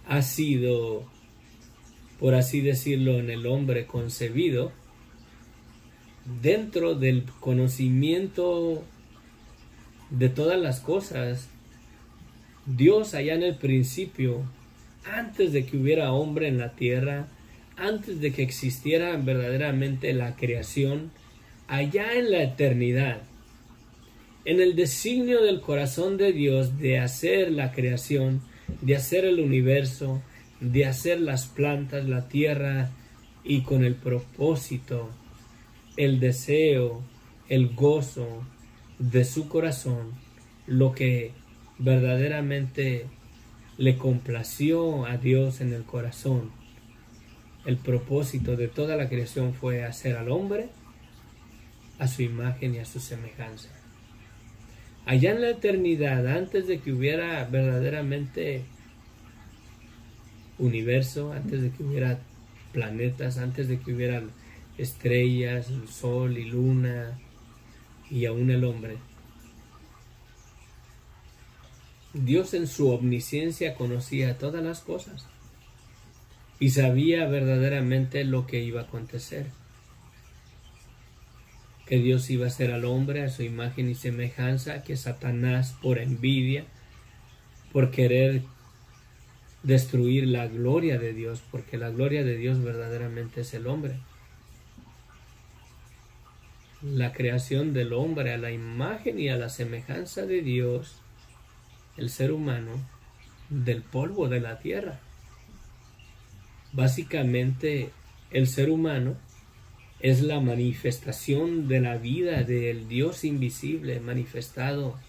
ha sido, por así decirlo, en el hombre concebido, dentro del conocimiento de todas las cosas. Dios allá en el principio, antes de que hubiera hombre en la tierra, antes de que existiera verdaderamente la creación, allá en la eternidad, en el designio del corazón de Dios de hacer la creación, de hacer el universo, de hacer las plantas, la tierra, y con el propósito, el deseo, el gozo de su corazón, lo que verdaderamente le complació a Dios en el corazón. El propósito de toda la creación fue hacer al hombre a su imagen y a su semejanza. Allá en la eternidad, antes de que hubiera verdaderamente universo, antes de que hubiera planetas, antes de que hubiera estrellas, el sol y luna, y aún el hombre, Dios en su omnisciencia conocía todas las cosas y sabía verdaderamente lo que iba a acontecer. Que Dios iba a hacer al hombre a su imagen y semejanza, que Satanás, por envidia, por querer destruir la gloria de Dios, porque la gloria de Dios verdaderamente es el hombre. La creación del hombre a la imagen y a la semejanza de Dios, el ser humano, del polvo de la tierra. Básicamente, el ser humano es la manifestación de la vida del Dios invisible, manifestado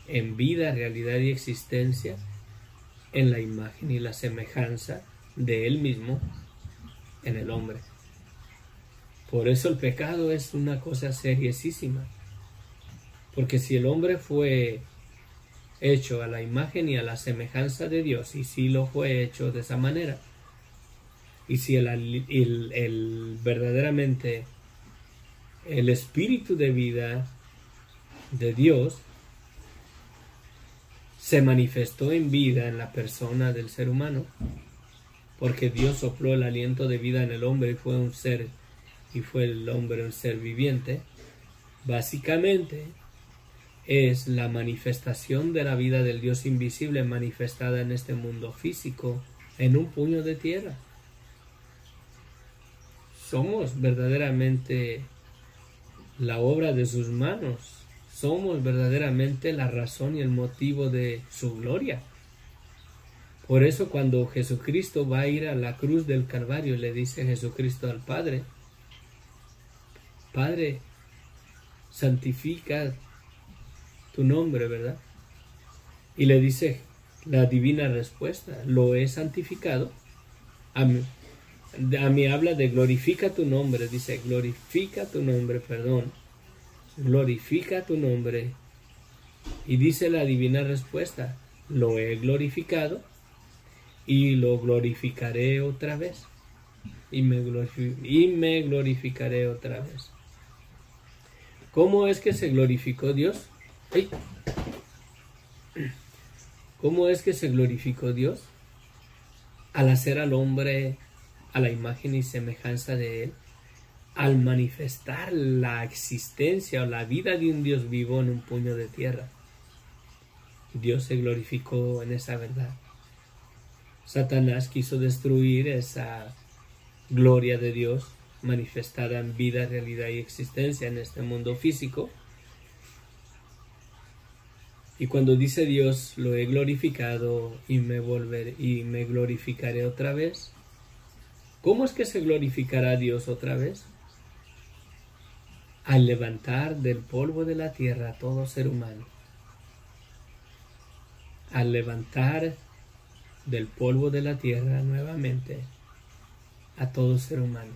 en vida, realidad y existencia, en la imagen y la semejanza de Él mismo en el hombre. Por eso el pecado es una cosa seriosísima, porque si el hombre fue hecho a la imagen y a la semejanza de Dios, y si lo fue hecho de esa manera, y si verdaderamente el espíritu de vida de Dios se manifestó en vida en la persona del ser humano, porque Dios sopló el aliento de vida en el hombre y fue el hombre un ser viviente, básicamente es la manifestación de la vida del Dios invisible manifestada en este mundo físico, en un puño de tierra. Somos verdaderamente la obra de sus manos. Somos verdaderamente la razón y el motivo de su gloria. Por eso cuando Jesucristo va a ir a la cruz del Calvario, le dice Jesucristo al Padre: Padre, santifica tu nombre, ¿verdad? Y le dice la divina respuesta: lo he santificado. A mí habla de glorifica tu nombre, dice glorifica tu nombre, glorifica tu nombre Y dice la divina respuesta: lo he glorificado y lo glorificaré otra vez. Y me glorificaré otra vez. ¿Cómo es que se glorificó Dios? ¡Ay! ¿Cómo es que se glorificó Dios? Al hacer al hombre a la imagen y semejanza de él, al manifestar la existencia o la vida de un Dios vivo en un puño de tierra. Dios se glorificó en esa verdad. Satanás quiso destruir esa gloria de Dios manifestada en vida, realidad y existencia en este mundo físico. Y cuando dice Dios, lo he glorificado y me glorificaré otra vez. ¿Cómo es que se glorificará Dios otra vez? Al levantar del polvo de la tierra a todo ser humano. Al levantar del polvo de la tierra nuevamente a todo ser humano.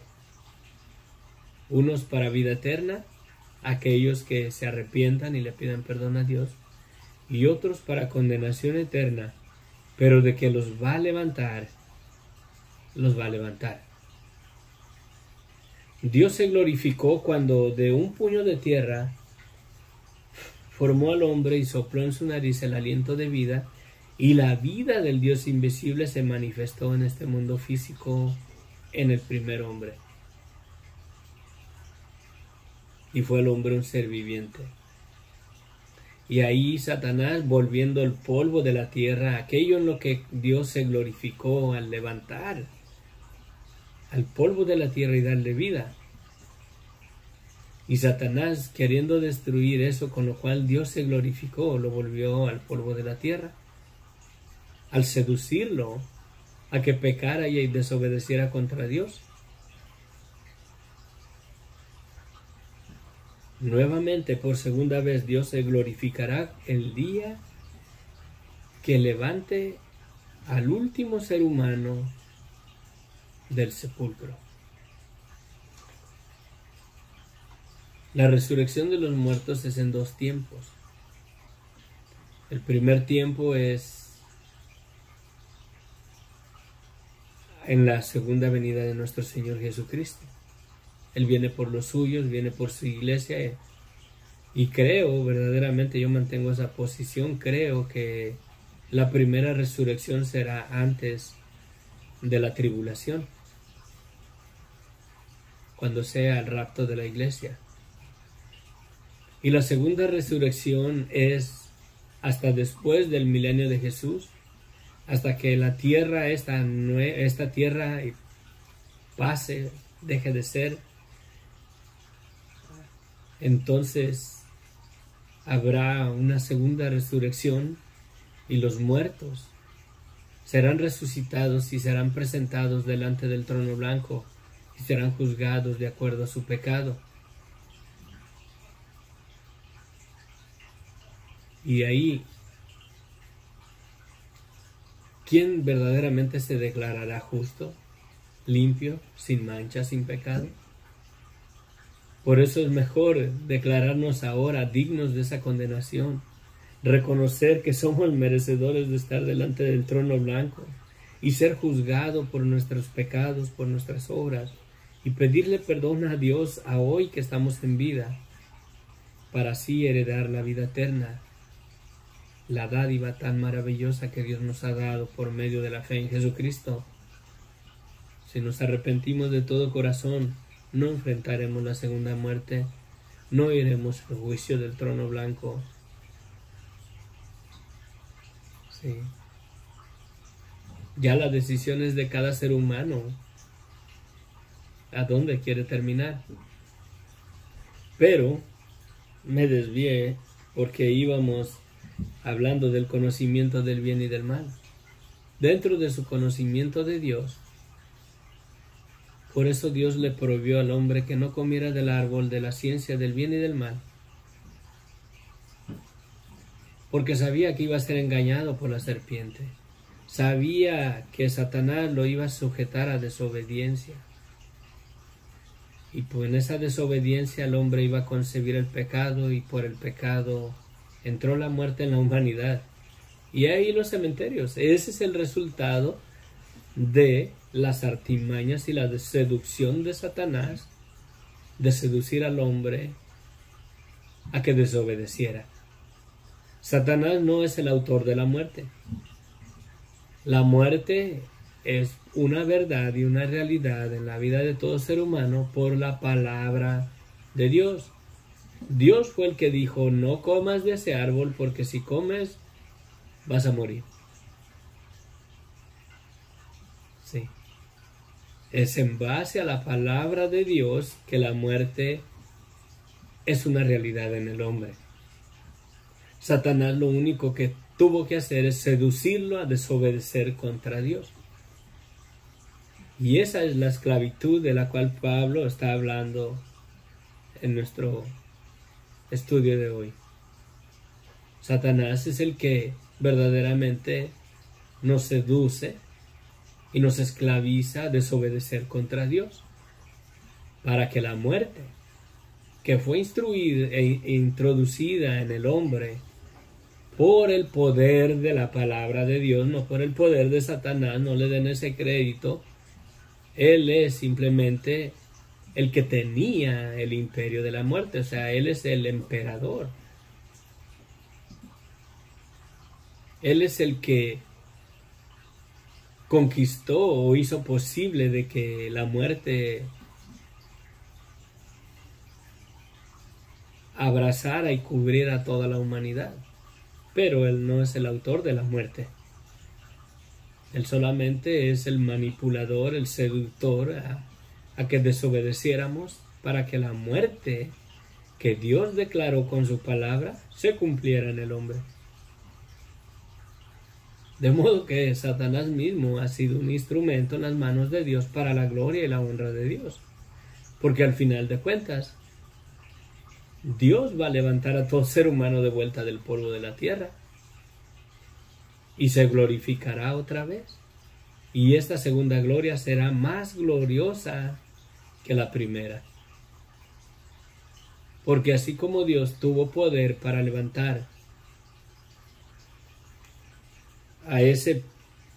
Unos para vida eterna, aquellos que se arrepientan y le pidan perdón a Dios, y otros para condenación eterna, pero de que los va a levantar, los va a levantar. Dios se glorificó cuando de un puño de tierra formó al hombre y sopló en su nariz el aliento de vida, y la vida del Dios invisible se manifestó en este mundo físico en el primer hombre. Y fue el hombre un ser viviente. Y ahí Satanás, volviendo el polvo de la tierra, aquello en lo que Dios se glorificó al levantar al polvo de la tierra y darle vida. Y Satanás, queriendo destruir eso con lo cual Dios se glorificó, lo volvió al polvo de la tierra. Al seducirlo a que pecara y desobedeciera contra Dios. Nuevamente, por segunda vez, Dios se glorificará el día que levante al último ser humano del sepulcro. La resurrección de los muertos es en dos tiempos. El primer tiempo es en la segunda venida de nuestro Señor Jesucristo. Él viene por los suyos, viene por su iglesia, y creo, verdaderamente yo mantengo esa posición, creo que la primera resurrección será antes de la tribulación, cuando sea el rapto de la iglesia. Y la segunda resurrección es hasta después del milenio de Jesús, hasta que la tierra, esta tierra pase, deje de ser. Entonces habrá una segunda resurrección y los muertos serán resucitados y serán presentados delante del trono blanco y serán juzgados de acuerdo a su pecado. Y ahí, ¿quién verdaderamente se declarará justo, limpio, sin mancha, sin pecado? Por eso es mejor declararnos ahora dignos de esa condenación, reconocer que somos merecedores de estar delante del trono blanco y ser juzgados por nuestros pecados, por nuestras obras, y pedirle perdón a Dios a hoy que estamos en vida, para así heredar la vida eterna, la dádiva tan maravillosa que Dios nos ha dado por medio de la fe en Jesucristo. Si nos arrepentimos de todo corazón, no enfrentaremos la segunda muerte, no iremos al juicio del trono blanco. Sí. Ya la decisión es de cada ser humano. ¿A dónde quiere terminar? Pero me desvié porque íbamos hablando del conocimiento del bien y del mal. Dentro de su conocimiento de Dios, por eso Dios le prohibió al hombre que no comiera del árbol de la ciencia del bien y del mal, porque sabía que iba a ser engañado por la serpiente, sabía que Satanás lo iba a sujetar a desobediencia, y pues en esa desobediencia el hombre iba a concebir el pecado, y por el pecado entró la muerte en la humanidad. Y ahí los cementerios. Ese es el resultado de las artimañas y la seducción de Satanás, de seducir al hombre a que desobedeciera. Satanás no es el autor de la muerte. La muerte es una verdad y una realidad en la vida de todo ser humano por la palabra de Dios. Dios fue el que dijo: no comas de ese árbol, porque si comes vas a morir. Sí. Es en base a la palabra de Dios que la muerte es una realidad en el hombre. Satanás lo único que tuvo que hacer es seducirlo a desobedecer contra Dios. Y esa es la esclavitud de la cual Pablo está hablando en nuestro estudio de hoy. Satanás es el que verdaderamente nos seduce y nos esclaviza a desobedecer contra Dios, para que la muerte, que fue instruida e introducida en el hombre por el poder de la palabra de Dios, no por el poder de Satanás, no le den ese crédito. Él es simplemente el que tenía el imperio de la muerte, o sea, él es el emperador. Él es el que conquistó o hizo posible de que la muerte abrazara y cubriera a toda la humanidad. Pero él no es el autor de la muerte. Él solamente es el manipulador, el seductor a que desobedeciéramos, para que la muerte que Dios declaró con su palabra se cumpliera en el hombre. De modo que Satanás mismo ha sido un instrumento en las manos de Dios para la gloria y la honra de Dios. Porque al final de cuentas, Dios va a levantar a todo ser humano de vuelta del polvo de la tierra. Y se glorificará otra vez. Y esta segunda gloria será más gloriosa que la primera. Porque así como Dios tuvo poder para levantar a ese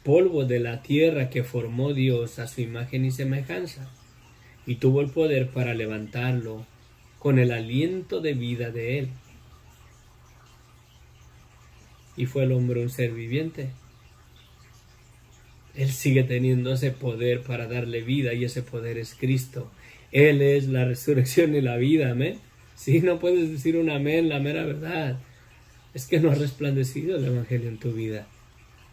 polvo de la tierra que formó Dios a su imagen y semejanza, y tuvo el poder para levantarlo con el aliento de vida de Él, y fue el hombre un ser viviente, Él sigue teniendo ese poder para darle vida, y ese poder es Cristo. Él es la resurrección y la vida, amén. Si no puedes decir un amén, la mera verdad es que no ha resplandecido el evangelio en tu vida.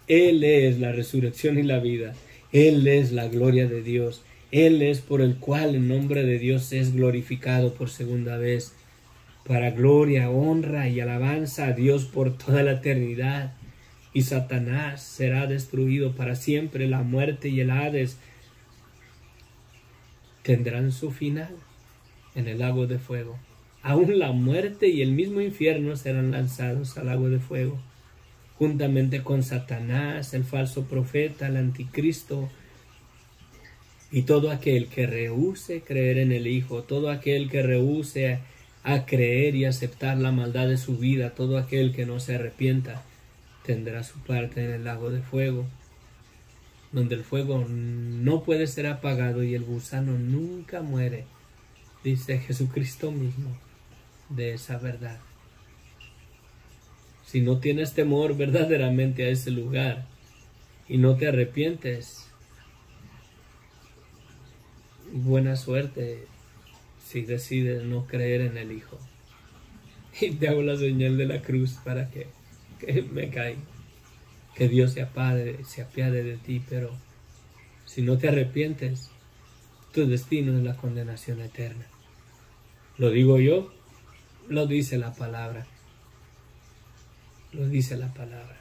Él es la resurrección y la vida. Él es la gloria de Dios. Él es por el cual el nombre de Dios es glorificado por segunda vez, para gloria, honra y alabanza a Dios por toda la eternidad. Y Satanás será destruido para siempre. La muerte y el Hades tendrán su final en el lago de fuego. Aún la muerte y el mismo infierno serán lanzados al lago de fuego, juntamente con Satanás, el falso profeta, el anticristo, y todo aquel que rehúse creer en el Hijo, todo aquel que rehúse a creer y aceptar la maldad de su vida, todo aquel que no se arrepienta, tendrá su parte en el lago de fuego, donde el fuego no puede ser apagado y el gusano nunca muere, dice Jesucristo mismo de esa verdad. Si no tienes temor verdaderamente a ese lugar y no te arrepientes, buena suerte si decides no creer en el Hijo. Y te hago la señal de la cruz para que me caiga. Que Dios se apiade de ti, pero si no te arrepientes, tu destino es la condenación eterna. ¿Lo digo yo? Lo dice la palabra. Lo dice la palabra.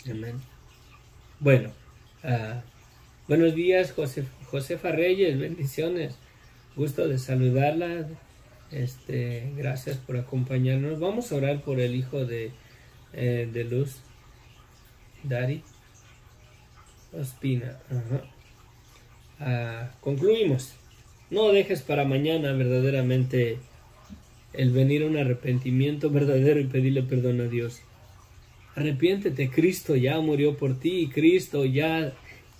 Amén. Bueno, buenos días, Josefa Reyes, bendiciones. Gusto de saludarla. Gracias por acompañarnos. Vamos a orar por el hijo de Luz, Dari Ospina. Concluimos. No dejes para mañana verdaderamente el venir a un arrepentimiento verdadero y pedirle perdón a Dios. Arrepiéntete, Cristo ya murió por ti, Cristo ya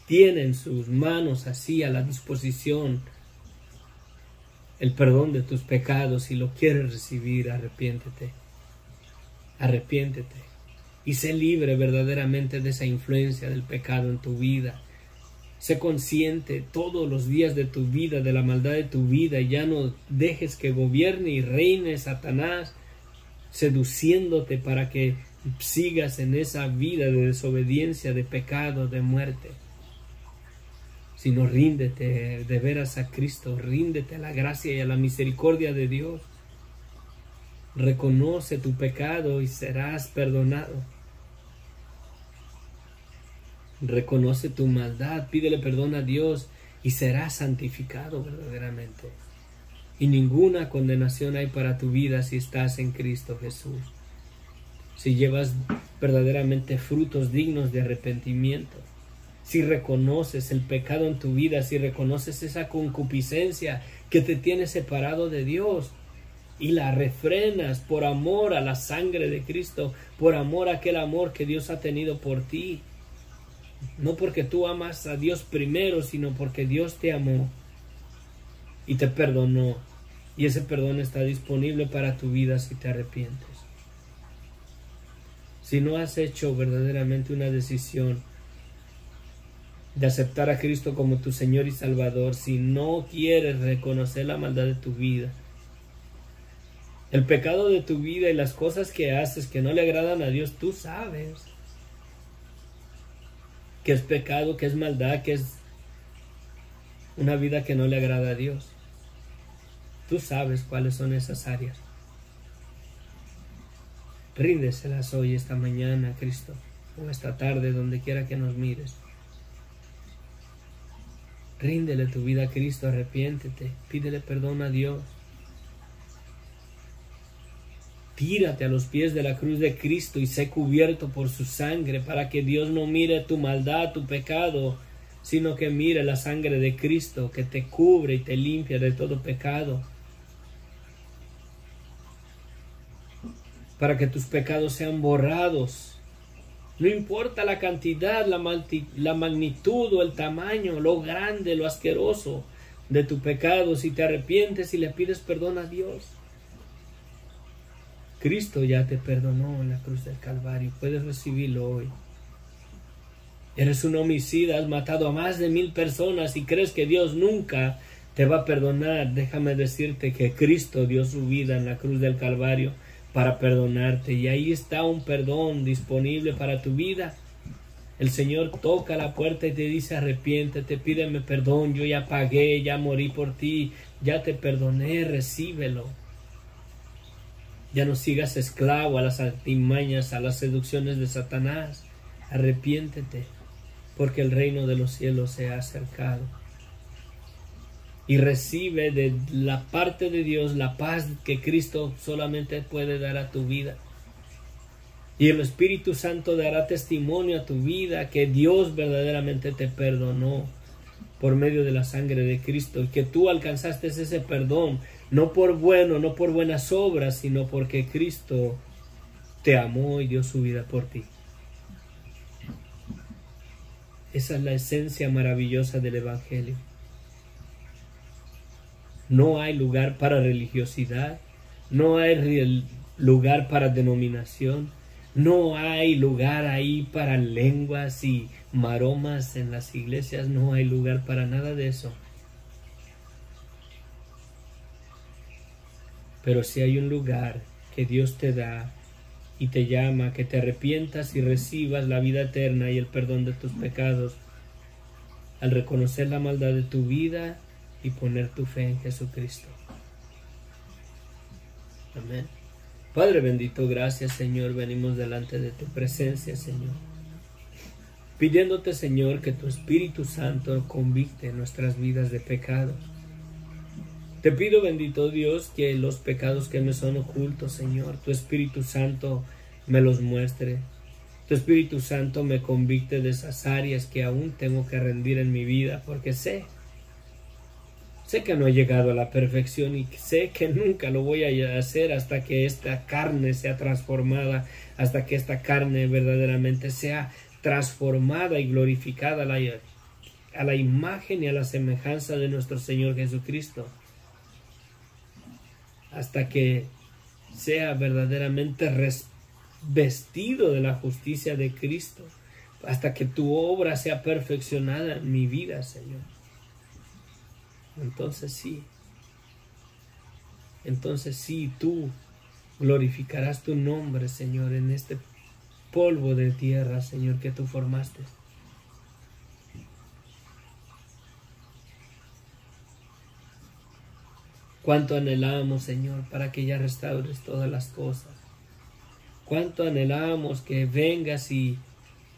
tiene en sus manos así a la disposición el perdón de tus pecados. Si lo quieres recibir, arrepiéntete. Arrepiéntete y sé libre verdaderamente de esa influencia del pecado en tu vida. Sé consciente todos los días de tu vida, de la maldad de tu vida, y ya no dejes que gobierne y reine Satanás, seduciéndote para que sigas en esa vida de desobediencia, de pecado, de muerte. Sino ríndete de veras a Cristo, ríndete a la gracia y a la misericordia de Dios. Reconoce tu pecado y serás perdonado. Reconoce tu maldad, pídele perdón a Dios y serás santificado verdaderamente. Y ninguna condenación hay para tu vida si estás en Cristo Jesús. Si llevas verdaderamente frutos dignos de arrepentimiento. Si reconoces el pecado en tu vida, si reconoces esa concupiscencia que te tiene separado de Dios y la refrenas por amor a la sangre de Cristo, por amor a aquel amor que Dios ha tenido por ti. No porque tú amas a Dios primero, sino porque Dios te amó y te perdonó. Y ese perdón está disponible para tu vida si te arrepientes. Si no has hecho verdaderamente una decisión de aceptar a Cristo como tu Señor y Salvador, si no quieres reconocer la maldad de tu vida, el pecado de tu vida y las cosas que haces que no le agradan a Dios, tú sabes que es pecado, que es maldad, que es una vida que no le agrada a Dios. Tú sabes cuáles son esas áreas. Ríndeselas hoy, esta mañana, a Cristo, o esta tarde, donde quiera que nos mires. Ríndele tu vida a Cristo, arrepiéntete, pídele perdón a Dios. Tírate a los pies de la cruz de Cristo y sé cubierto por su sangre, para que Dios no mire tu maldad, tu pecado, sino que mire la sangre de Cristo que te cubre y te limpia de todo pecado. Para que tus pecados sean borrados. No importa la cantidad, la magnitud o el tamaño, lo grande, lo asqueroso de tu pecado, si te arrepientes y le pides perdón a Dios. Cristo ya te perdonó en la cruz del Calvario, puedes recibirlo hoy. Eres un homicida, has matado a más de 1000 personas y crees que Dios nunca te va a perdonar. Déjame decirte que Cristo dio su vida en la cruz del Calvario para perdonarte, y ahí está un perdón disponible para tu vida. El Señor toca la puerta y te dice: arrepiéntete, pídeme perdón, yo ya pagué, ya morí por ti, ya te perdoné, recíbelo. Ya no sigas esclavo a las artimañas, a las seducciones de Satanás. Arrepiéntete, porque el reino de los cielos se ha acercado. Y recibe de la parte de Dios la paz que Cristo solamente puede dar a tu vida. Y el Espíritu Santo dará testimonio a tu vida que Dios verdaderamente te perdonó por medio de la sangre de Cristo, y que tú alcanzaste ese perdón, no por buenas obras, sino porque Cristo te amó y dio su vida por ti. Esa es la esencia maravillosa del Evangelio. No hay lugar para religiosidad, no hay lugar para denominación, no hay lugar ahí para lenguas y maromas en las iglesias, no hay lugar para nada de eso. Pero sí hay un lugar que Dios te da y te llama, que te arrepientas y recibas la vida eterna y el perdón de tus pecados al reconocer la maldad de tu vida y poner tu fe en Jesucristo. Amén. Padre bendito, gracias, Señor, venimos delante de tu presencia, Señor, pidiéndote, Señor, que tu Espíritu Santo convicte nuestras vidas de pecado. Te pido, bendito Dios, que los pecados que me son ocultos, Señor, tu Espíritu Santo me los muestre. Tu Espíritu Santo me convicte de esas áreas que aún tengo que rendir en mi vida, porque sé Sé que no he llegado a la perfección y sé que nunca lo voy a hacer hasta que esta carne sea transformada, hasta que esta carne verdaderamente sea transformada y glorificada a la imagen y a la semejanza de nuestro Señor Jesucristo, hasta que sea verdaderamente vestido de la justicia de Cristo, hasta que tu obra sea perfeccionada en mi vida, Señor. Entonces sí, tú glorificarás tu nombre, Señor, en este polvo de tierra, Señor, que tú formaste. Cuánto anhelamos, Señor, para que ya restaures todas las cosas. Cuánto anhelamos que vengas y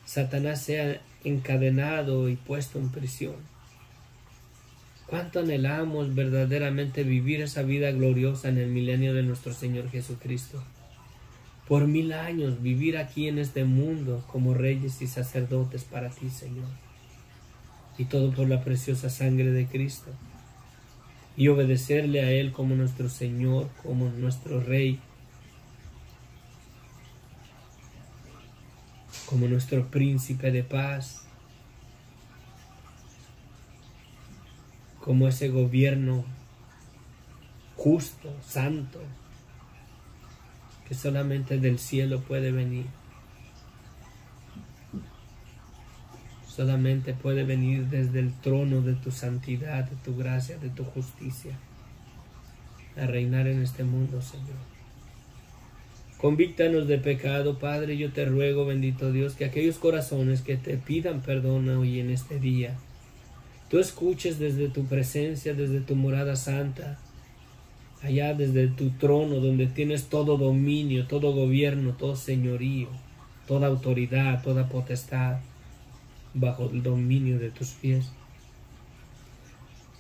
Satanás sea encadenado y puesto en prisión. Cuánto anhelamos verdaderamente vivir esa vida gloriosa en el milenio de nuestro Señor Jesucristo. Por 1000 años vivir aquí en este mundo como reyes y sacerdotes para ti, Señor. Y todo por la preciosa sangre de Cristo. Y obedecerle a Él como nuestro Señor, como nuestro Rey, como nuestro príncipe de paz, como ese gobierno justo, santo, que solamente del cielo puede venir. Solamente puede venir desde el trono de tu santidad, de tu gracia, de tu justicia, a reinar en este mundo, Señor. Convíctanos de pecado, Padre. Yo te ruego, bendito Dios, que aquellos corazones que te pidan perdón hoy en este día, tú escuches desde tu presencia, desde tu morada santa, allá desde tu trono, donde tienes todo dominio, todo gobierno, todo señorío, toda autoridad, toda potestad, bajo el dominio de tus pies.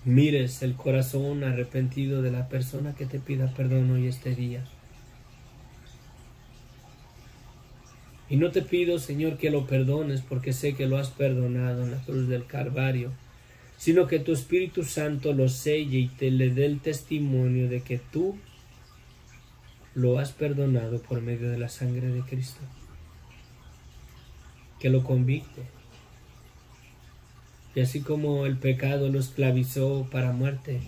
Mires el corazón arrepentido de la persona que te pida perdón hoy este día. Y no te pido, Señor, que lo perdones, porque sé que lo has perdonado en la cruz del Calvario, sino que tu Espíritu Santo lo selle y te le dé el testimonio de que tú lo has perdonado por medio de la sangre de Cristo. Que lo convicte. Y así como el pecado lo esclavizó para muerte,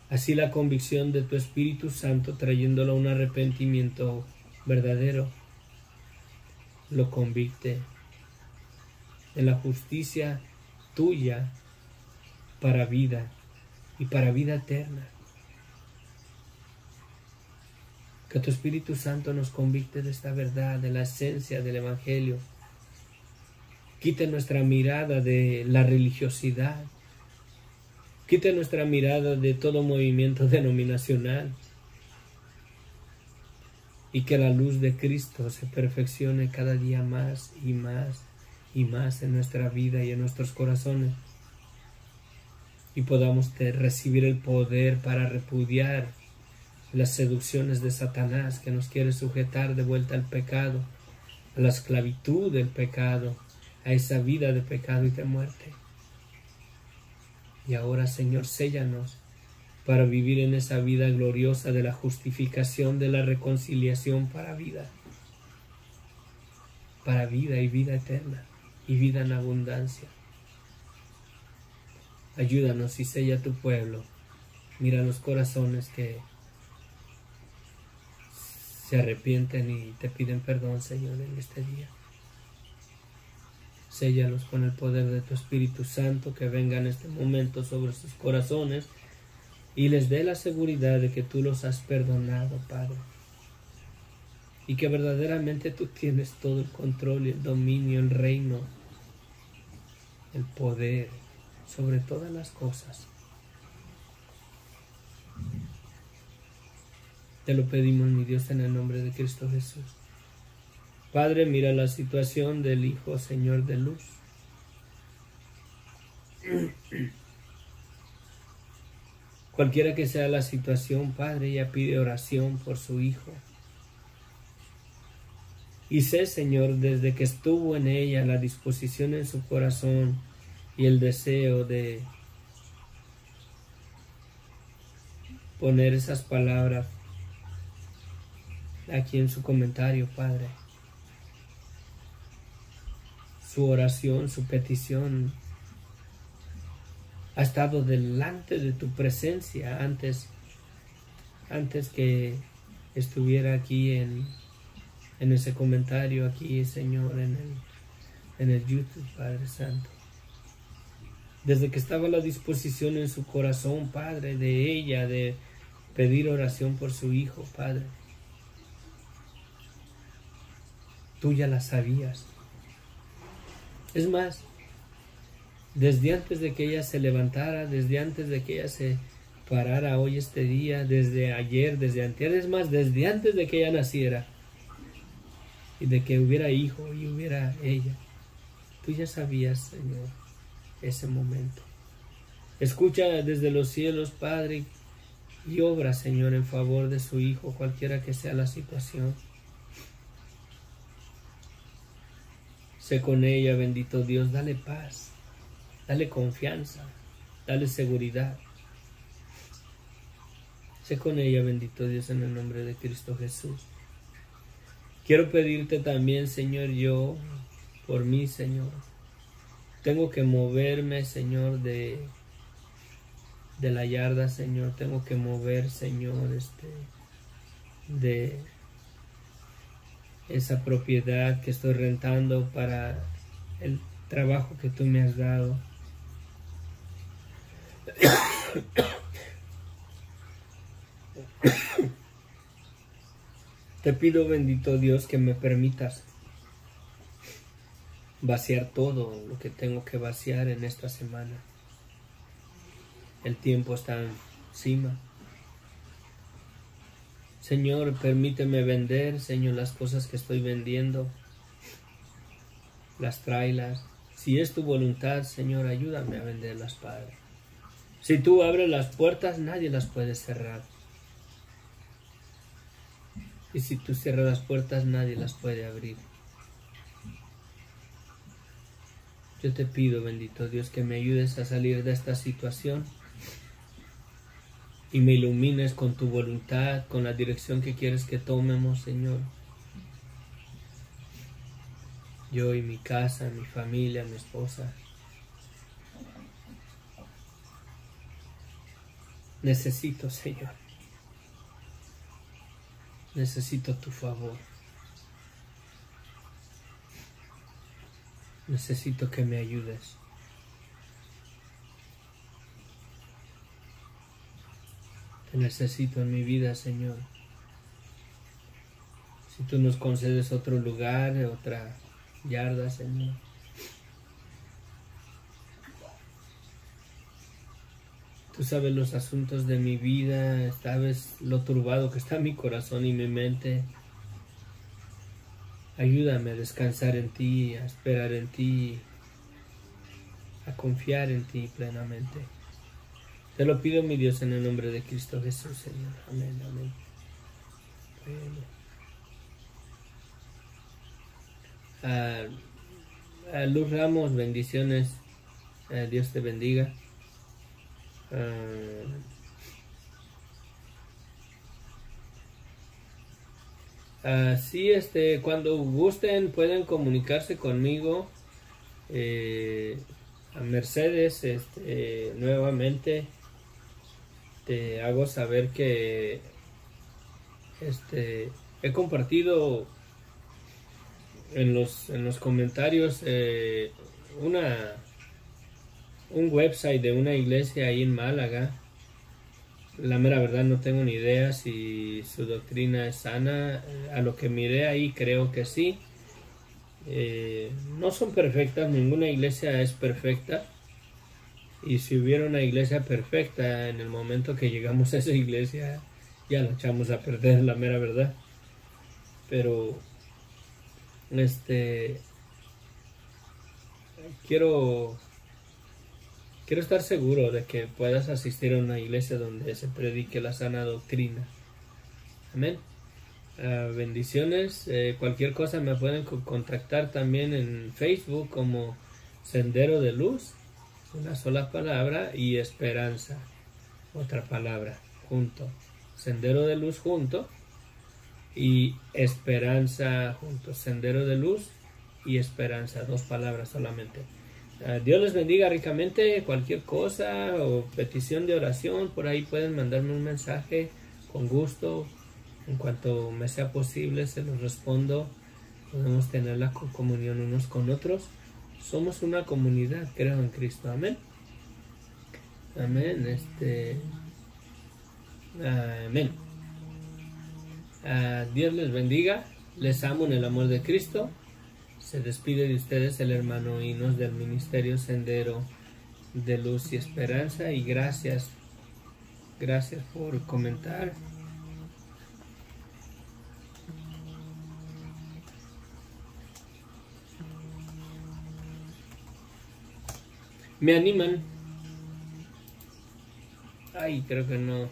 así la convicción de tu Espíritu Santo, trayéndolo a un arrepentimiento verdadero, lo convicte en la justicia tuya para vida y para vida eterna. Que tu Espíritu Santo nos convicte de esta verdad, de la esencia del Evangelio. Quite nuestra mirada de la religiosidad. Quite nuestra mirada de todo movimiento denominacional. Y que la luz de Cristo se perfeccione cada día más y más y más en nuestra vida y en nuestros corazones. Y podamos recibir el poder para repudiar las seducciones de Satanás, que nos quiere sujetar de vuelta al pecado, a la esclavitud del pecado, a esa vida de pecado y de muerte. Y ahora, Señor, séllanos para vivir en esa vida gloriosa de la justificación, de la reconciliación para vida y vida eterna, y vida en abundancia. Ayúdanos y sella tu pueblo. Mira los corazones que se arrepienten y te piden perdón, Señor, en este día. Séllalos con el poder de tu Espíritu Santo, que venga en este momento sobre sus corazones y les dé la seguridad de que tú los has perdonado, Padre. Y que verdaderamente tú tienes todo el control y el dominio, el reino, el poder sobre todas las cosas. Te lo pedimos, mi Dios, en el nombre de Cristo Jesús. Padre, mira la situación del Hijo, Señor, de luz. Cualquiera que sea la situación, Padre, ella pide oración por su Hijo. Y sé, Señor, desde que estuvo en ella la disposición en su corazón y el deseo de poner esas palabras aquí en su comentario, Padre. Su oración, su petición ha estado delante de tu presencia antes que estuviera aquí en ese comentario aquí, Señor, en el YouTube, Padre Santo. Desde que estaba a la disposición en su corazón, Padre, de ella, de pedir oración por su hijo, Padre. Tú ya la sabías. Es más, desde antes de que ella se levantara, desde antes de que ella se parara hoy este día, desde ayer, desde antes, es más, desde antes de que ella naciera y de que hubiera hijo y hubiera ella, tú ya sabías, Señor, ese momento. Escucha desde los cielos, Padre, y obra, Señor, en favor de su hijo, cualquiera que sea la situación. Sé con ella, bendito Dios, dale paz, dale confianza, dale seguridad. Sé con ella, bendito Dios, en el nombre de Cristo Jesús. Quiero pedirte también, Señor, yo, por mí, Señor, tengo que moverme, Señor, de la yarda, Señor. Tengo que mover, Señor, de esa propiedad que estoy rentando para el trabajo que tú me has dado. Te pido, bendito Dios, que me permitas vaciar todo lo que tengo que vaciar en esta semana. El tiempo está encima. Señor, permíteme vender, Señor, las cosas que estoy vendiendo. Las tráelas. Si es tu voluntad, Señor, ayúdame a venderlas, Padre. Si tú abres las puertas, nadie las puede cerrar. Y si tú cierras las puertas, nadie las puede abrir. Yo te pido, bendito Dios, que me ayudes a salir de esta situación y me ilumines con tu voluntad, con la dirección que quieres que tomemos, Señor. Yo y mi casa, mi familia, mi esposa. Necesito, Señor. Necesito tu favor. Necesito que me ayudes. Te necesito en mi vida, Señor. Si tú nos concedes otro lugar, otra yarda, Señor. Tú sabes los asuntos de mi vida, sabes lo turbado que está mi corazón y mi mente. Ayúdame a descansar en ti, a esperar en ti, a confiar en ti plenamente. Te lo pido, mi Dios, en el nombre de Cristo Jesús, Señor. Amén, amén. Luz Ramos, bendiciones. Dios te bendiga. Sí, cuando gusten pueden comunicarse conmigo. A Mercedes, nuevamente te hago saber que he compartido en los comentarios un website de una iglesia ahí en Málaga. La mera verdad no tengo ni idea si su doctrina es sana. A lo que miré ahí creo que sí. No son perfectas, ninguna iglesia es perfecta. Y si hubiera una iglesia perfecta, en el momento que llegamos a esa iglesia ya la echamos a perder, la mera verdad. Pero quiero estar seguro de que puedas asistir a una iglesia donde se predique la sana doctrina. Amén. Bendiciones. Cualquier cosa me pueden contactar también en Facebook como Sendero de Luz, una sola palabra, y Esperanza, otra palabra. junto. Sendero de luz junto y esperanza junto. Sendero de luz y esperanza, 2 palabras solamente. Dios les bendiga ricamente. Cualquier cosa o petición de oración, por ahí pueden mandarme un mensaje con gusto. En cuanto me sea posible se los respondo. Podemos tener la comunión unos con otros. Somos una comunidad, creo en Cristo. Amén. Amén. Amén. Dios les bendiga. Les amo en el amor de Cristo. Se despide de ustedes el hermano Inos del Ministerio Sendero de Luz y Esperanza. Y gracias por comentar. Me animan. Ay, creo que no.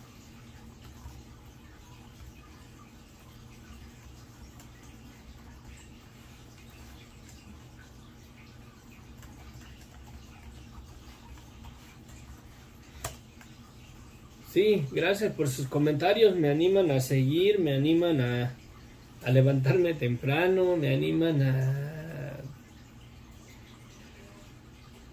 Sí, gracias por sus comentarios. Me animan a seguir, me animan a levantarme temprano, me animan a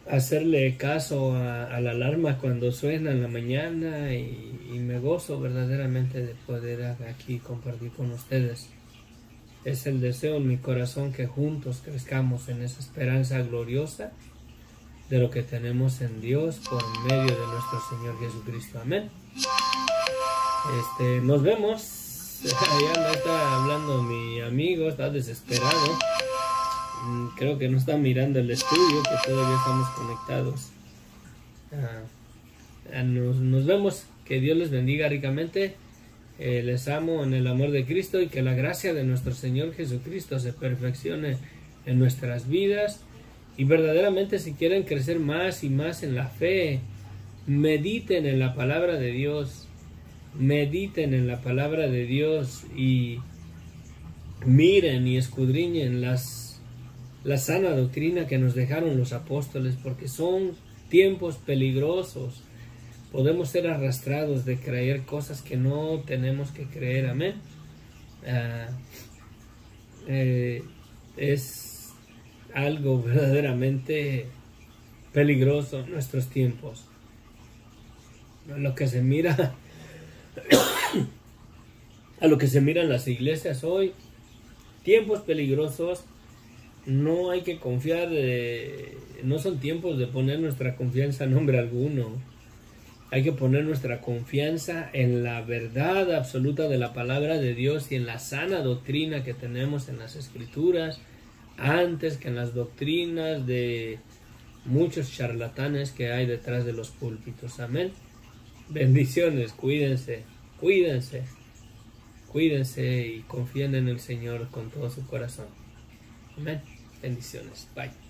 hacerle caso a la alarma cuando suena en la mañana y me gozo verdaderamente de poder aquí compartir con ustedes. Es el deseo en mi corazón que juntos crezcamos en esa esperanza gloriosa de lo que tenemos en Dios por medio de nuestro Señor Jesucristo. Amén. Nos vemos. Ya está hablando mi amigo, está desesperado. Creo que no está mirando el estudio, que todavía estamos conectados. Nos vemos. Que Dios les bendiga ricamente. Les amo en el amor de Cristo y que la gracia de nuestro Señor Jesucristo se perfeccione en nuestras vidas. Y verdaderamente, si quieren crecer más y más en la fe, mediten en la palabra de Dios. Mediten en la palabra de Dios y miren y escudriñen la sana doctrina que nos dejaron los apóstoles, porque son tiempos peligrosos. Podemos ser arrastrados de creer cosas que no tenemos que creer. Amén. Es algo verdaderamente peligroso en nuestros tiempos. Lo que se mira a lo que se mira en las iglesias hoy, tiempos peligrosos. No hay que confiar, no son tiempos de poner nuestra confianza en hombre alguno. Hay que poner nuestra confianza en la verdad absoluta de la palabra de Dios y en la sana doctrina que tenemos en las Escrituras, antes que en las doctrinas de muchos charlatanes que hay detrás de los púlpitos. Amén. Bendiciones, cuídense y confíen en el Señor con todo su corazón. Amén. Bendiciones. Bye.